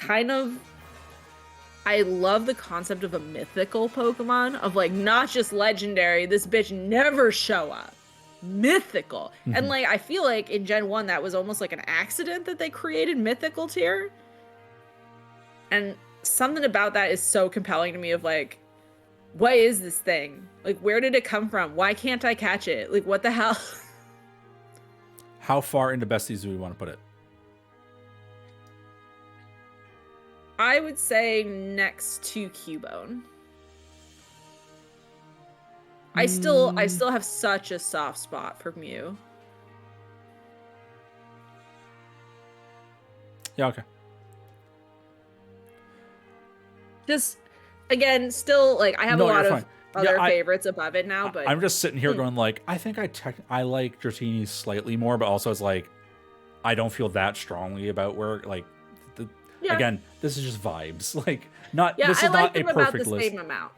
love the concept of a mythical Pokemon, of like, not just legendary, this bitch never show up. Mythical. And like, I feel like in Gen 1 that was almost like an accident that they created mythical tier, and something about that is so compelling to me of like, what is this thing? Like, where did it come from? Why can't I catch it? Like, what the hell? How far into besties do we want to put it? I would say next to Cubone. I still have such a soft spot for Mew. Yeah, okay. Just again, still like I have a lot of other Yeah, favorites above it now, but I'm just sitting here going like, I think I like Dratini slightly more, but also it's like I don't feel that strongly about where like again, this is just vibes. Like this is not a perfect list. Same amount.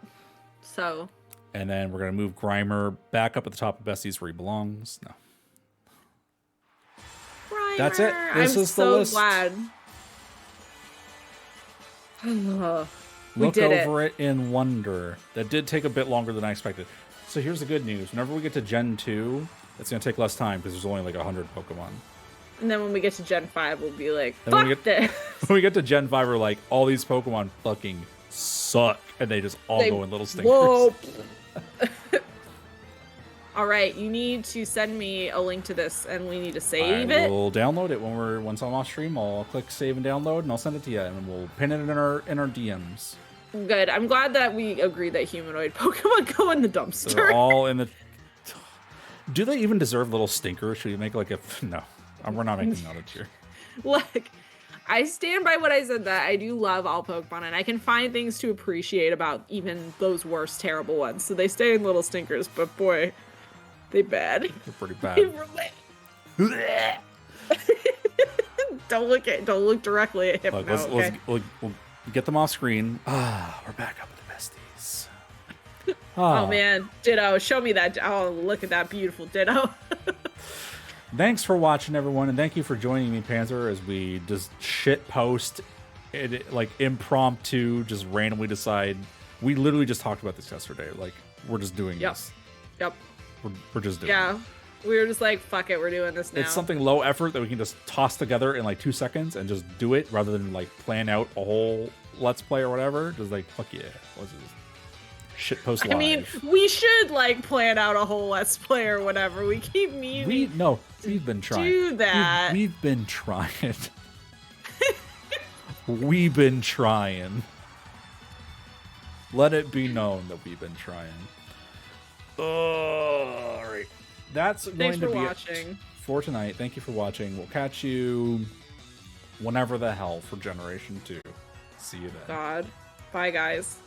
So and then we're gonna move Grimer back up at the top of Besties where he belongs. No. Grimer. That's it. This is the list. Glad. Look over it in wonder. That did take a bit longer than I expected. So here's the good news. Whenever we get to Gen 2, it's going to take less time because there's only like 100 Pokemon. And then when we get to Gen 5, we'll be like, fuck this. When we get to Gen 5, we're like, all these Pokemon fucking suck. And they just all go in little stinkers. Whoa. All right, you need to send me a link to this, and we need to save it. We'll download it once I'm off stream. I'll click save and download, and I'll send it to you, and we'll pin it in our DMs. Good. I'm glad that we agree that humanoid Pokemon go in the dumpster. They're all in the. Do they even deserve little stinkers? Should you make like a? No, we're not making that here. Look, I stand by what I said that I do love all Pokemon, and I can find things to appreciate about even those worst, terrible ones. So they stay in little stinkers, but boy. They bad. They're pretty bad. Don't look directly at Hypno. We'll get them off screen. We're back up with the Besties. Oh man, Ditto, show me that. Oh, look at that beautiful Ditto. Thanks for watching, everyone, and thank you for joining me, Panzer, as we just shit post it, like impromptu, just randomly decide. We literally just talked about this yesterday. Like we're just doing this. Yep. We're just doing it. We were just like, fuck it, we're doing this now. It's something low effort that we can just toss together in like 2 seconds and just do it rather than like plan out a whole Let's Play or whatever. Just like, fuck yeah. What's this? Shit post live. I mean, we should like plan out a whole Let's Play or whatever. We keep meaning. We've been trying. Do that. We've been trying. We've been trying. Let it be known that we've been trying. All right. That's going to be it for tonight. Thank you for watching. We'll catch you whenever the hell for Generation 2. See you then. God. Bye, guys.